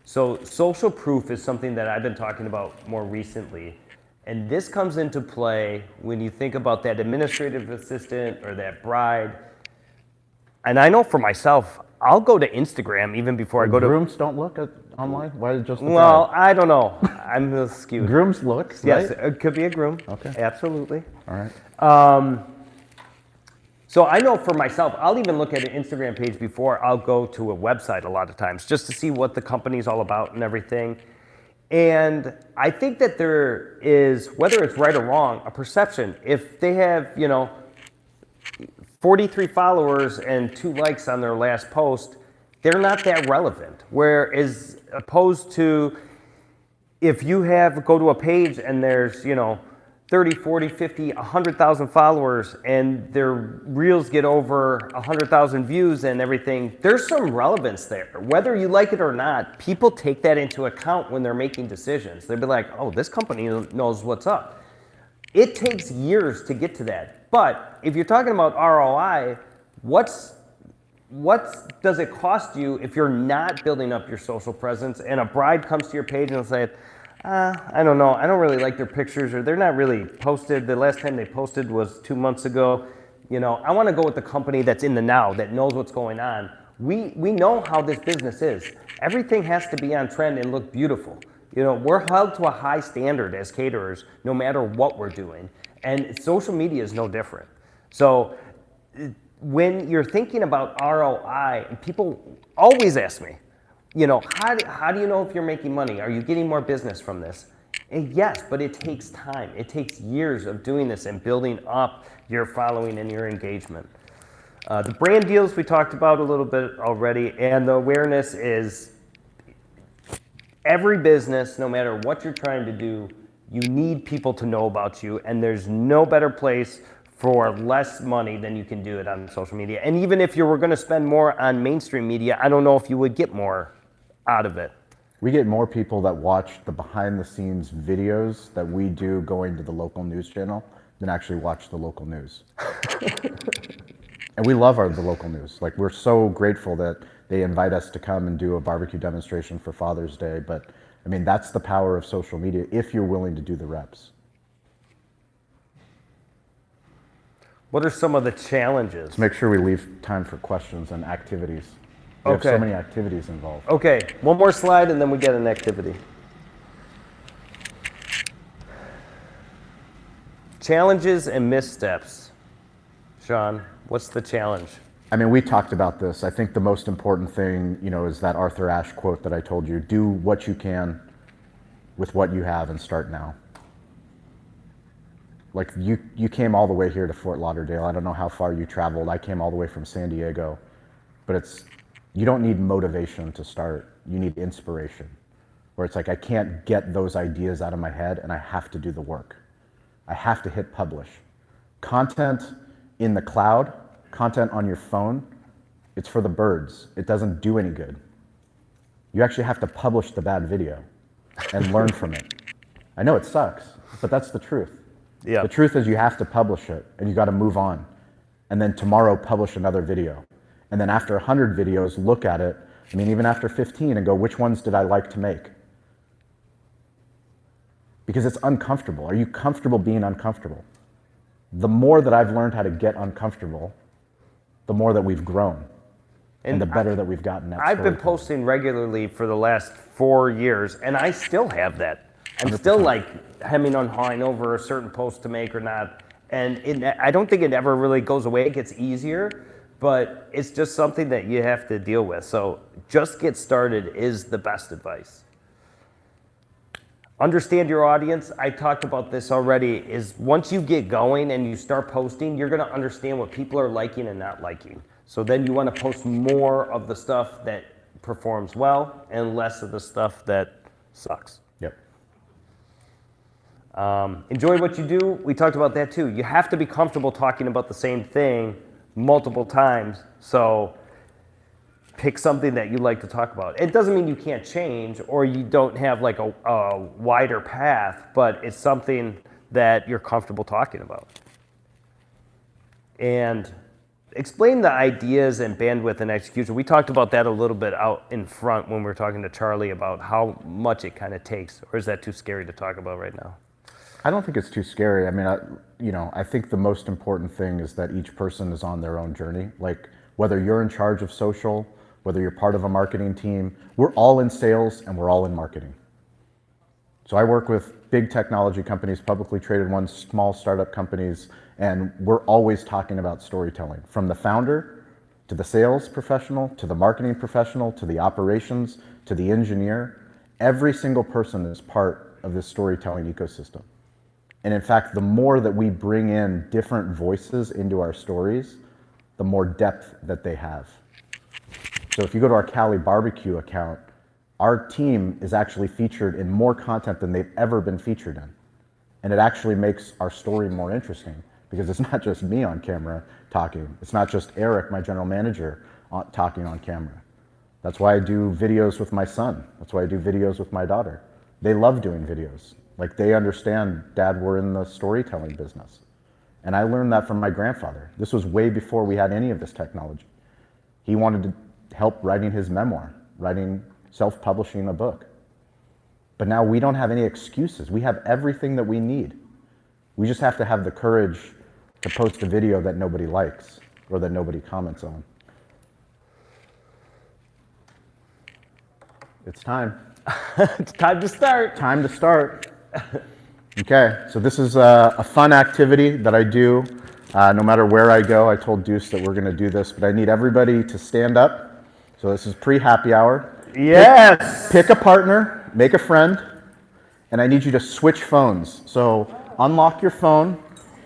So social proof is something that I've been talking about more recently. And this comes into play when you think about that administrative assistant or that bride. And I know for myself, I'll go to Instagram even before I go to... Grooms don't look at online? Why is it just the Well, bride? I don't know. I'm a little skewed. Grooms look, Yes, right? it could be a groom. Okay. Absolutely. All right. So I know for myself, I'll even look at an Instagram page before I'll go to a website a lot of times, just to see what the company's all about and everything. And I think that there is, whether it's right or wrong, a perception. If they have, 43 followers and 2 likes on their last post, they're not that relevant. Whereas opposed to if you go to a page and there's, 30, 40, 50, 100,000 followers and their reels get over 100,000 views and everything, there's some relevance there. Whether you like it or not, people take that into account when they're making decisions. They'll be like, oh, this company knows what's up. It takes years to get to that. But if you're talking about ROI, what does it cost you if you're not building up your social presence and a bride comes to your page and will say, I don't know, I don't really like their pictures, or they're not really posted. The last time they posted was 2 months ago. I want to go with the company that's in the now, that knows what's going on. We know how this business is. Everything has to be on trend and look beautiful. We're held to a high standard as caterers, no matter what we're doing. And social media is no different. So when you're thinking about ROI, and people always ask me, how do you know if you're making money? Are you getting more business from this? And yes, but it takes time. It takes years of doing this and building up your following and your engagement. The brand deals we talked about a little bit already, and the awareness is every business, no matter what you're trying to do, you need people to know about you, and there's no better place for less money than you can do it on social media. And even if you were going to spend more on mainstream media, I don't know if you would get more out of it. We get more people that watch the behind the scenes videos that we do going to the local news channel than actually watch the local news. And we love the local news. Like, we're so grateful that they invite us to come and do a barbecue demonstration for Father's Day. But I mean, that's the power of social media if you're willing to do the reps. What are some of the challenges? Let's make sure we leave time for questions and activities. We have so many activities involved. Okay, one more slide and then we get an activity. Challenges and missteps. Shawn, what's the challenge? I mean, we talked about this. I think the most important thing, is that Arthur Ashe quote that I told you: do what you can with what you have and start now. Like, you came all the way here to Fort Lauderdale. I don't know how far you traveled. I came all the way from San Diego. But you don't need motivation to start. You need inspiration. Where it's like, I can't get those ideas out of my head and I have to do the work. I have to hit publish. Content in the cloud, content on your phone, it's for the birds. It doesn't do any good. You actually have to publish the bad video and learn from it. I know it sucks, but that's the truth. Yeah. The truth is you have to publish it and you got to move on. And then tomorrow publish another video. And then after 100 videos, look at it. I mean, even after 15, and go, which ones did I like to make? Because it's uncomfortable. Are you comfortable being uncomfortable? The more that I've learned how to get uncomfortable, the more that we've grown. And the better that we've gotten at I've been storytelling. posting regularly for the last 4 years, and I still have that. I'm 100%. still like hemming and hawing over a certain post to make or not. And I don't think it ever really goes away. It gets easier, but it's just something that you have to deal with. So just get started is the best advice. understand your audience. I talked about this already, is once you get going and you start posting, you're gonna understand what people are liking and not liking. So then you wanna post more of the stuff that performs well and less of the stuff that sucks. Yep. Enjoy what you do. We talked about that too. You have to be comfortable talking about the same thing multiple times. So pick something that you like to talk about. It doesn't mean you can't change or you don't have like a wider path, but it's something that you're comfortable talking about. And explain the ideas and bandwidth and execution. We talked about that a little bit out in front when we were talking to Charlie about how much it kind of takes, or is that too scary to talk about right now? I don't think it's too scary. I mean, I think the most important thing is that each person is on their own journey. Like whether you're in charge of social, whether you're part of a marketing team, we're all in sales and we're all in marketing. So I work with big technology companies, publicly traded ones, small startup companies, and we're always talking about storytelling. From the founder, to the sales professional, to the marketing professional, to the operations, to the engineer, every single person is part of this storytelling ecosystem. And in fact, the more that we bring in different voices into our stories, the more depth that they have. So if you go to our Cali BBQ account, our team is actually featured in more content than they've ever been featured in. And it actually makes our story more interesting because it's not just me on camera talking. It's not just Eric, my general manager, talking on camera. That's why I do videos with my son. That's why I do videos with my daughter. They love doing videos. Like they understand, Dad, we're in the storytelling business. And I learned that from my grandfather. This was way before we had any of this technology. He wanted to help writing his memoir, self-publishing a book. But now we don't have any excuses. We have everything that we need. We just have to have the courage to post a video that nobody likes or that nobody comments on. It's time. It's time to start. Time to start. Okay, so this is a fun activity that I do no matter where I go. I told Deuce that we're gonna do this, but I need everybody to stand up. So this is pre-happy hour. Yes! Pick a partner, make a friend, and I need you to switch phones. So unlock your phone,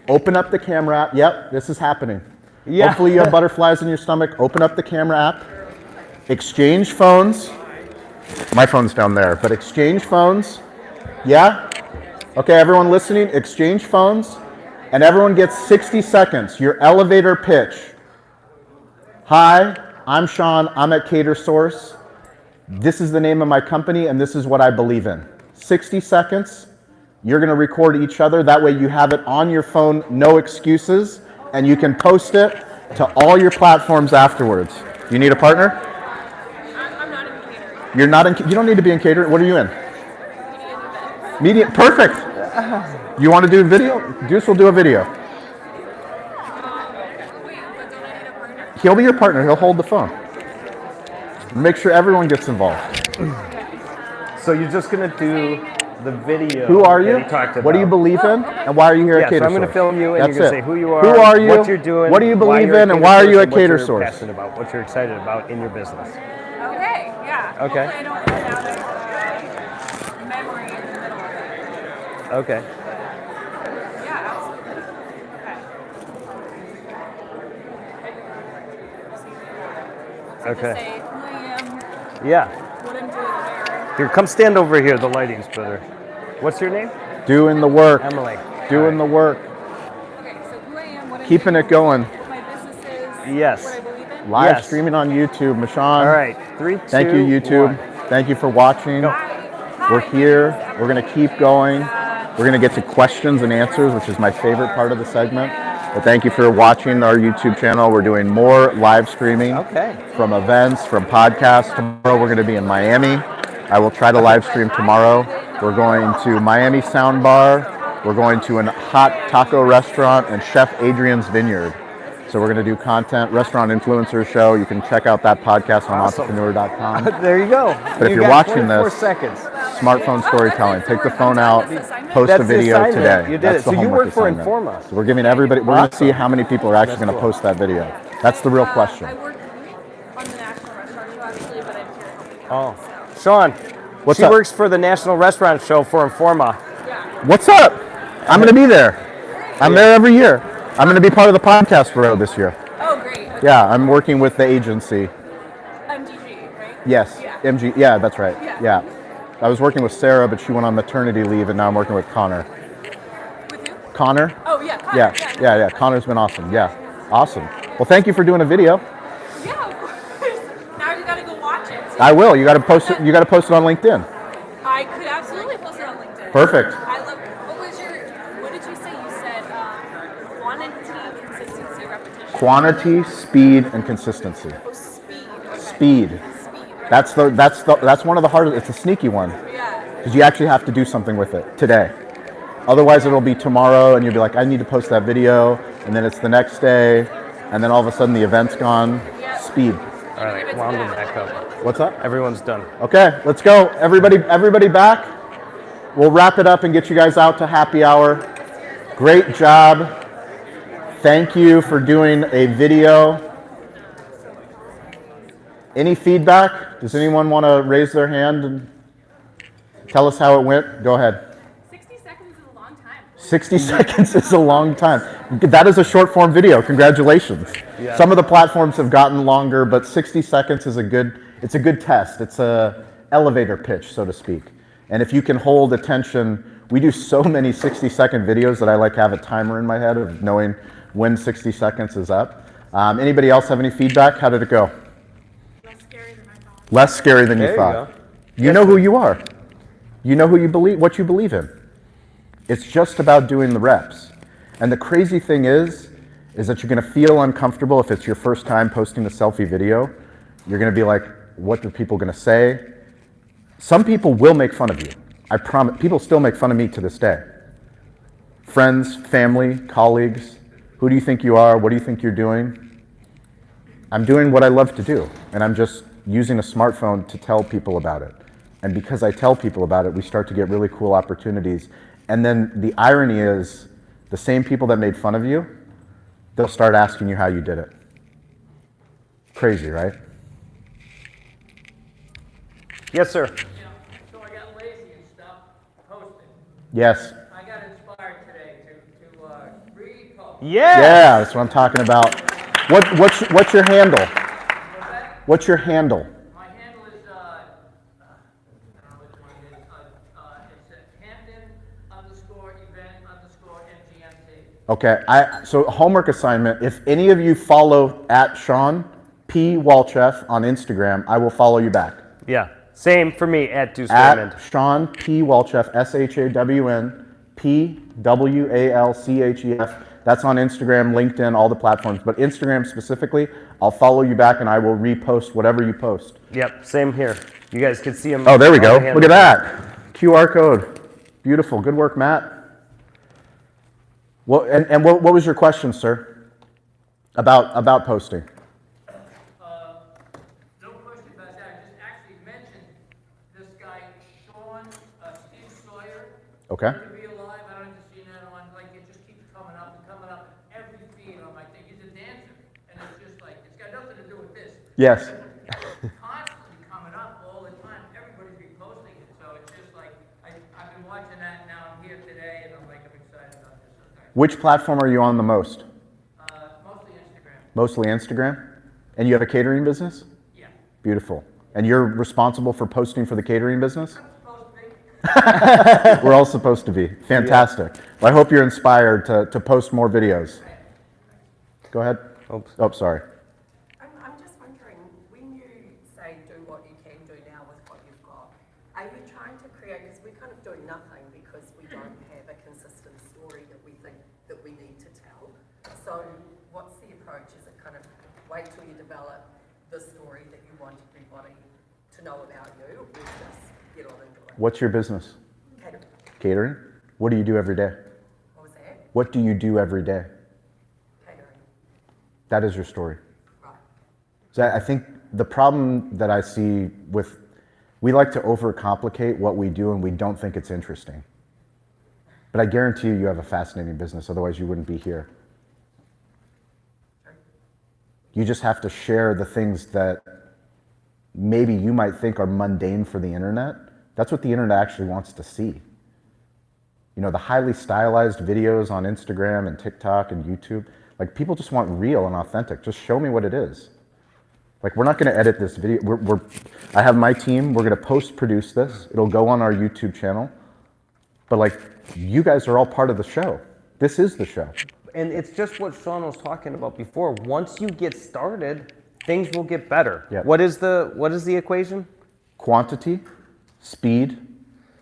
open up the camera app. Yep, this is happening. Yeah. Hopefully you have butterflies in your stomach. Open up the camera app, exchange phones. My phone's down there, but exchange phones. Yeah? Okay, everyone listening, exchange phones, and everyone gets 60 seconds. Your elevator pitch. Hi, I'm Shawn, I'm at Catersource. This is the name of my company, and this is what I believe in. 60 seconds. You're gonna record each other. That way you have it on your phone, no excuses, and you can post it to all your platforms afterwards. You need a partner? I'm not in catering. You're not in, you don't need to be in catering. What are you in? Media, perfect. You want to do video? Deuce will do a video. Wait, but don't I need a partner? He'll be your partner. He'll hold the phone. Make sure everyone gets involved. So you're just gonna do the video. Who are you? that he talked about. What do you believe in? And why are you here Yeah, at so Catersource? I'm going to film you, and That's you're going to it. say who you are, Who are you? what you're doing, What do you why believe you're at in, and why are you at and what you're Catersource? passionate about, what you're excited about in your business. Okay, yeah. Okay. Hopefully I don't run out of memory in the middle of it. Okay. Yeah, absolutely. Okay. So Okay. just say who I am, Yeah. what I'm doing where. Here, come stand over here. The lighting's better. What's your name? Doing the work. Emily. Doing the work. Okay, so who I am, what I'm Keeping doing, it going. what my business is, Yes. what I believe in. Live Yes. streaming on YouTube. Mashawn. All right. 3, 2, Thank you, YouTube. 1. Thank you for watching. Go. Hi, We're my here. name is We're going to keep going. We're going to get to questions and answers, which is my favorite part of the segment. But thank you for watching our YouTube channel. We're doing more live streaming Okay. from events, from podcasts. Tomorrow we're going to be in Miami. I will try to live stream tomorrow. We're going to Miami Sound Bar. We're going to a hot taco restaurant and Chef Adrian's Vineyard. So we're going to do content, restaurant influencer show. You can check out that podcast on Awesome. entrepreneur.com. There you go. But if You you're got watching 24 this, seconds. smartphone storytelling. Take the phone out, post That's a the video assignment. today. You did That's it. the So you homework work for assignment. Inform Us. So we're giving everybody, we're going to see Awesome. how many people are actually That's going to cool. post that video. That's the real question. I work on the National Restaurant Show actually, but I'm here helping Oh, out. So. Shawn, What's she up? works for the National Restaurant Show for Informa. What's up? I'm going to be there. I'm there every year. I'm going to be part of the podcast row this year. Oh, great. Okay. Yeah, I'm working with the agency. MDG, right? Yes, Yeah. MG. Yeah, that's right. Yeah. Yeah. I was working with Sarah, but she went on maternity leave, and now I'm working with Connor. With who? Connor? Oh, yeah, Connor. Yeah. Connor's been awesome. Yeah. Awesome. Well, thank you for doing a video. Yeah, of course. Now you gotta go watch it. I will. You got to post it. You got to post it on LinkedIn. I could absolutely post it on LinkedIn. Perfect. I love. What did you say? You said quantity, consistency, repetition. Quantity, speed, and consistency. Oh, speed. Okay. Speed. Right? That's one of the hardest. It's a sneaky one Yeah. because you actually have to do something with it today. Otherwise, it'll be tomorrow, and you'll be like, I need to post that video, and then it's the next day, and then all of a sudden the event's gone. Yeah. Speed. All right, wound them back up. What's up? Everyone's done. Okay, let's go. Everybody back. We'll wrap it up and get you guys out to happy hour. Great job. Thank you for doing a video. Any feedback? Does anyone want to raise their hand and tell us how it went? Go ahead. 60 seconds is a long time. 60 seconds is a long time. That is a short form video. Congratulations. Yeah. Some of the platforms have gotten longer, but 60 seconds is a good test. It's a elevator pitch, so to speak. And if you can hold attention, we do so many 60-second videos that I like have a timer in my head of knowing when 60 seconds is up. Anybody else have any feedback? How did it go? Less scary than I thought. Less scary than There you you thought. go. You know who you are. You know who you believe, what you believe in. It's just about doing the reps. And the crazy thing is that you're going to feel uncomfortable if it's your first time posting a selfie video. You're going to be like, what are people going to say? Some people will make fun of you. I promise. People still make fun of me to this day. Friends, family, colleagues. Who do you think you are? What do you think you're doing? I'm doing what I love to do, and I'm just using a smartphone to tell people about it. And because I tell people about it, we start to get really cool opportunities. And then the irony is, the same people that made fun of you, they'll start asking you how you did it. Crazy, right? Yes, sir. So I got lazy and stopped posting. Yes. I got inspired today to repost. Yeah. Yeah, that's what I'm talking about. What's your handle? What's your handle? My handle is, I don't know which one it is, it's Hampton_event_MGMT. Okay, so homework assignment, if any of you follow at Shawn P. Walchef on Instagram, I will follow you back. Yeah. Same for me at Deuce At Raymond. Shawn P. Walchef, SHAWN PWALCHEF. That's on Instagram, LinkedIn, all the platforms. But Instagram specifically, I'll follow you back and I will repost whatever you post. Yep. Same here. You guys can see them. Oh, there we go. Look at that. QR code. Beautiful. Good work, Matt. What was your question, sir? About posting? Don't push it back there. I just actually mentioned this guy, Shawn, Steve Sawyer. Okay. To be alive, I don't know if you've seen that on, like, it just keeps coming up and coming up every feed on my thing. He's a dancer, and it's just like, it's got nothing to do with this. Yes. Constantly coming up all the time. Everybody's reposting it, so it's just like, I've been watching that, and now I'm here today, and I'm like, I'm excited about this. Okay. Which platform are you on the most? Mostly Instagram. Mostly Instagram? And you have a catering business? Yeah. Beautiful. And you're responsible for posting for the catering business? Supposed to be. We're all supposed to be. Fantastic. Well, I hope you're inspired to post more videos. Go ahead. Oops. Oh, sorry. I'm just wondering, when you say do what you can do now with what you've got, are you trying to create, because we're kind of doing nothing because we don't have a consistent story that we think that we need to tell. So what's the approach? Is it kind of wait till you develop the story that you want everybody to know about you, or just get on and do it? What's your business? Catering. Catering? What do you do every day? What was that? What do you do every day? Catering. That is your story. Right. So I think the problem that I see with, we like to overcomplicate what we do and we don't think it's interesting. But I guarantee you have a fascinating business, otherwise you wouldn't be here. You just have to share the things that maybe you might think are mundane for the internet That's what the internet actually wants to see. You know, the highly stylized videos on Instagram and TikTok and YouTube, like people just want real and authentic. Just show me what it is. Like we're not going to edit this video. I have my team. We're going to post-produce this. It'll go on our YouTube channel. But like, you guys are all part of the show. This is the show. And it's just what Shawn was talking about before. Once you get started, things will get better. Yep. What is the equation? Quantity, speed,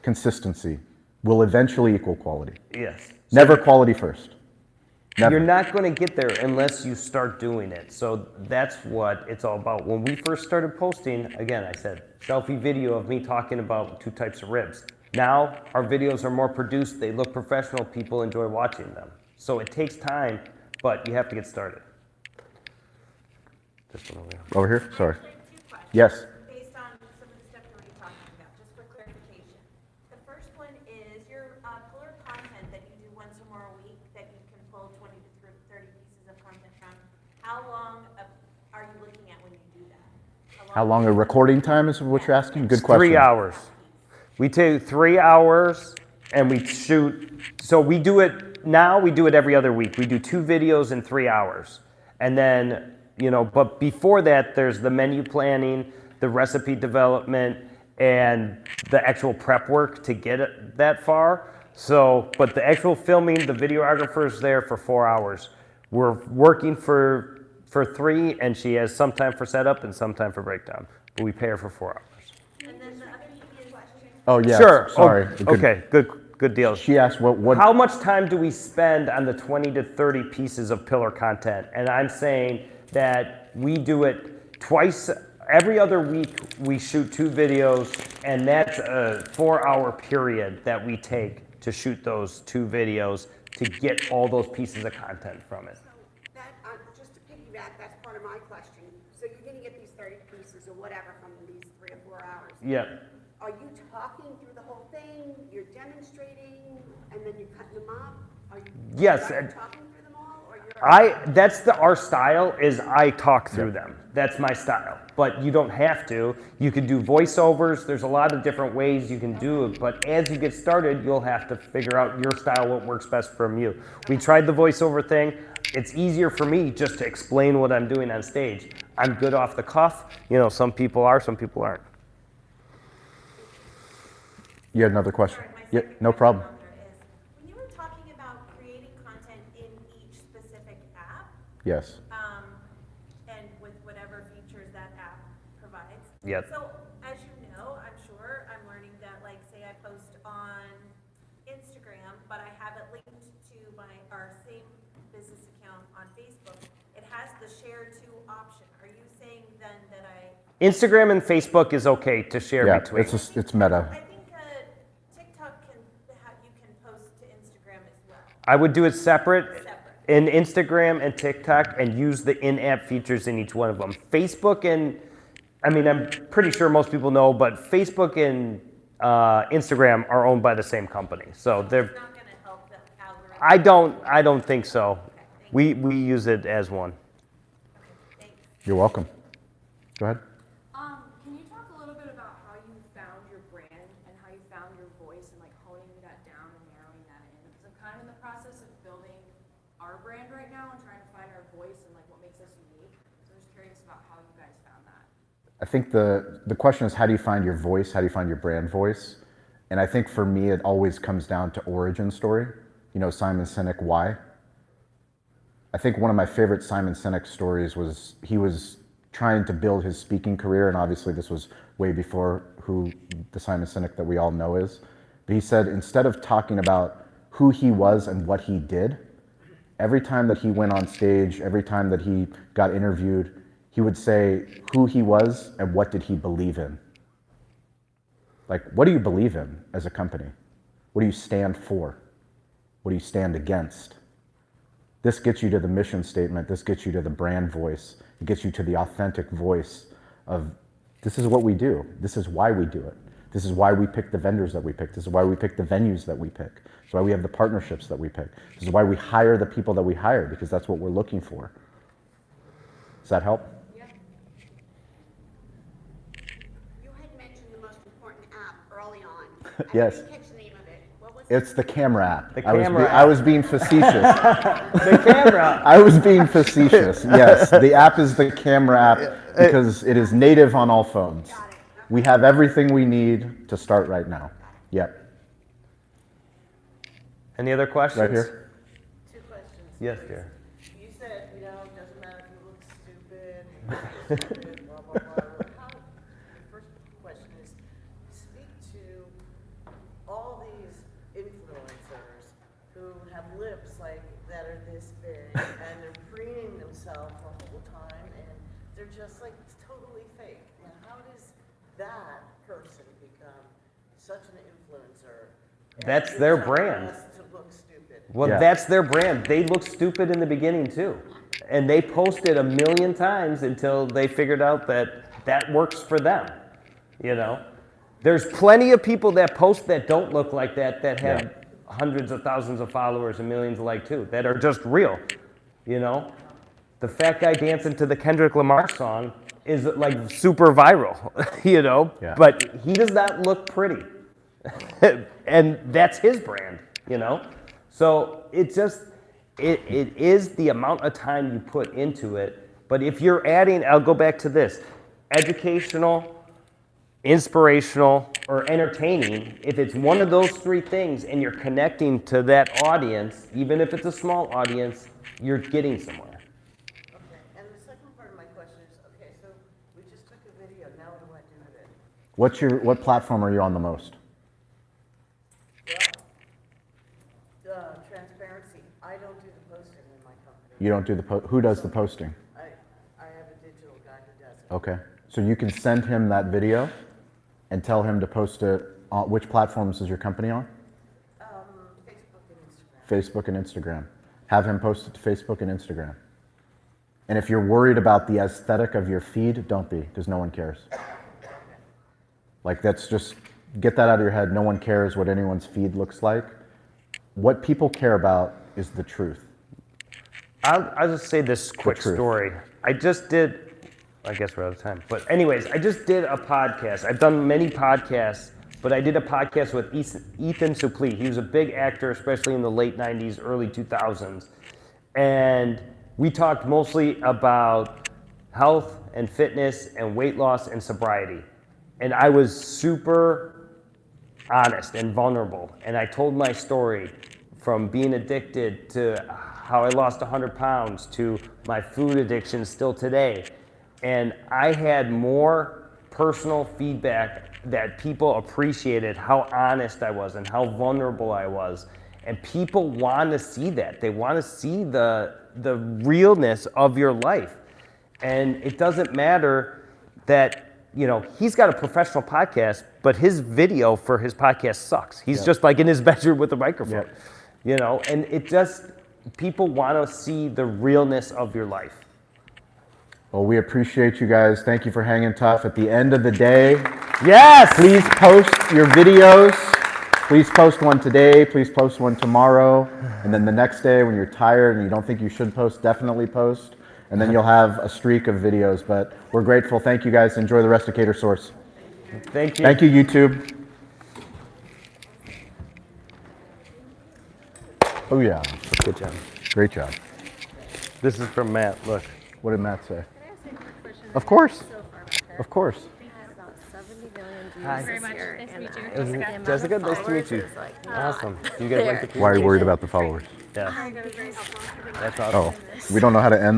consistency will eventually equal quality. Yes. Never quality first. Never. You're not going to get there unless you start doing it. So that's what it's all about. When we first started posting, again, I said, selfie video of me talking about 2 types of ribs. Now our videos are more produced. They look professional. People enjoy watching them. So it takes time, but you have to get started. This one over here. Over here? Sorry. Actually, 2 questions. Yes. Based on some of the stuff you're already talking about, just for clarification. The first one is your pillar content that you do once or more a week that you can pull 20 to 30 pieces of content from. How long are you looking at when you do that? How long a recording time is what you're asking? Good question. 3 hours. We take 3 hours and we shoot. So we do it now. We do it every other week. We do 2 videos in 3 hours, and then but before that, there's the menu planning, the recipe development, and the actual prep work to get it that far. So, but the actual filming, the videographer's there for 4 hours. We're working for 3, and she has some time for setup and some time for breakdown. But we pay her for 4 hours. And then the other question. Oh, yeah. Sure. Sorry. Okay. Good deal. She asked what. How much time do we spend on the 20 to 30 pieces of pillar content? And I'm saying that we do it twice. Every other week we shoot 2 videos, and that's a 4-hour period that we take to shoot those 2 videos to get all those pieces of content from it. So that, just to piggyback, that's part of my question. So you're going to get these 30 pieces or whatever from these 3 or 4 hours. Yeah. Are you talking through the whole thing? You're demonstrating, and then you're cutting them up? Are you Yes. talking through them all, or you're? That's our style is I talk through them. That's my style. But you don't have to. You can do voiceovers. There's a lot of different ways you can do it. But as you get started, you'll have to figure out your style, what works best from you. We tried the voiceover thing. It's easier for me just to explain what I'm doing on stage. I'm good off the cuff. Some people are, some people aren't. You had another question? Sorry, my Yeah, second no question problem. on there is, when you were talking about creating content in each specific app, Yes. and with whatever features that app provides. Yep. So, as you know, I'm sure, I'm learning that, like, say I post on Instagram, but I have it linked to our same business account on Facebook, it has the share to option. Are you saying then that Instagram and Facebook is okay to share Yeah, between. it's meta. I think TikTok you can post to Instagram as well. I would do it separate Separate. in Instagram and TikTok and use the in-app features in each one of them. Facebook and, I'm pretty sure most people know, but Facebook and Instagram are owned by the same company. So they're, It's not going to help the algorithm. I don't think so. We use it as one. Okay, thanks. You're welcome. Go ahead. Can you talk a little bit about how you found your brand and how you found your voice and like honing that down and narrowing that in? Because I'm kind of in the process of building our brand right now and trying to find our voice and like what makes us unique. So I'm just curious about how you guys found that. I think the question is, how do you find your voice? How do you find your brand voice? And I think for me, it always comes down to origin story. Simon Sinek, why? I think one of my favorite Simon Sinek stories was he was trying to build his speaking career, and obviously this was way before who the Simon Sinek that we all know is. But he said, instead of talking about who he was and what he did, every time that he went on stage, every time that he got interviewed, he would say who he was and what did he believe in. Like, what do you believe in as a company? What do you stand for? What do you stand against? This gets you to the mission statement. This gets you to the brand voice. It gets you to the authentic voice of, this is what we do. This is why we do it. This is why we pick the vendors that we pick. This is why we pick the venues that we pick. This is why we have the partnerships that we pick. This is why we hire the people that we hire, because that's what we're looking for. Does that help? You had mentioned the most important app early on. Yes. didn't catch the name of it. What was it? It's the camera app. The I was camera I app. was being facetious. The camera. I was being facetious. Yes, the app is the camera app because it is native on all phones. We have everything we need to start right now. Yep. Any other questions? Right here. 2 questions. Yes, dear. You said, it doesn't matter if you look stupid, blah, blah, blah. The first question is, speak to all these influencers who have lips like that are this big, and they're preening themselves the whole time, and they're just like totally fake. Now, how does that person become such an influencer? That's And their you're telling brand. us to look stupid. Well, Yeah. that's their brand. They looked stupid in the beginning too. And they posted a million times until they figured out that that works for them. There's plenty of people that post that don't look like that have hundreds of thousands of followers and millions of likes too, that are just real. The fat guy dancing to the Kendrick Lamar song is like super viral, Yeah. but he does not look pretty. And that's his brand, So it is the amount of time you put into it. But if you're adding, I'll go back to this, educational, inspirational, or entertaining, if it's one of those 3 things and you're connecting to that audience, even if it's a small audience, you're getting somewhere. Okay, and the second part of my question is, okay, so we just took a video, now what do I do with it? What platform are you on the most? Well, transparency, I don't do the posting in my company. You don't do who does the posting? I have a digital guy who does it. Okay. So you can send him that video and tell him to post it on which platforms is your company on? Facebook and Instagram. Facebook and Instagram. Have him post it to Facebook and Instagram. And if you're worried about the aesthetic of your feed, don't be, because no one cares. Like, that's just, get that out of your head. No one cares what anyone's feed looks like. What people care about is the truth. I'll just say this quick truth. story. I guess we're out of time. But anyways, I just did a podcast. I've done many podcasts, but I did a podcast with Ethan Suplee. He was a big actor, especially in the late 90s, early 2000s. And we talked mostly about health and fitness and weight loss and sobriety. And I was super honest and vulnerable. And I told my story from being addicted to how I lost 100 pounds to my food addiction still today. And I had more personal feedback that people appreciated how honest I was and how vulnerable I was. And people want to see that. They want to see the realness of your life. And it doesn't matter that, he's got a professional podcast, but his video for his podcast sucks. He's just like in his bedroom with a microphone, and it just, people want to see the realness of your life. Well, we appreciate you guys. Thank you for hanging tough. At the end of the day, Yes! please post your videos. Please post one today. Please post one tomorrow. And then the next day when you're tired and you don't think you should post, definitely post. And then you'll have a streak of videos. But we're grateful. Thank you guys. Enjoy the rest of Catersource. Thank you. Thank you, YouTube. Oh, yeah. Good job. Great job. This is from Matt. Look. What did Matt say? Can I ask you a quick question? Of course. So far with her. Of course. We had about 70 million views Hi. this Very much. Year, Nice to and meet you. I- the amount Jessica, of nice to meet followers you. is, like, not Awesome. Do you guys like the Why are you worried about the followers? Yeah. because That's awesome. Oh, we don't know how to end the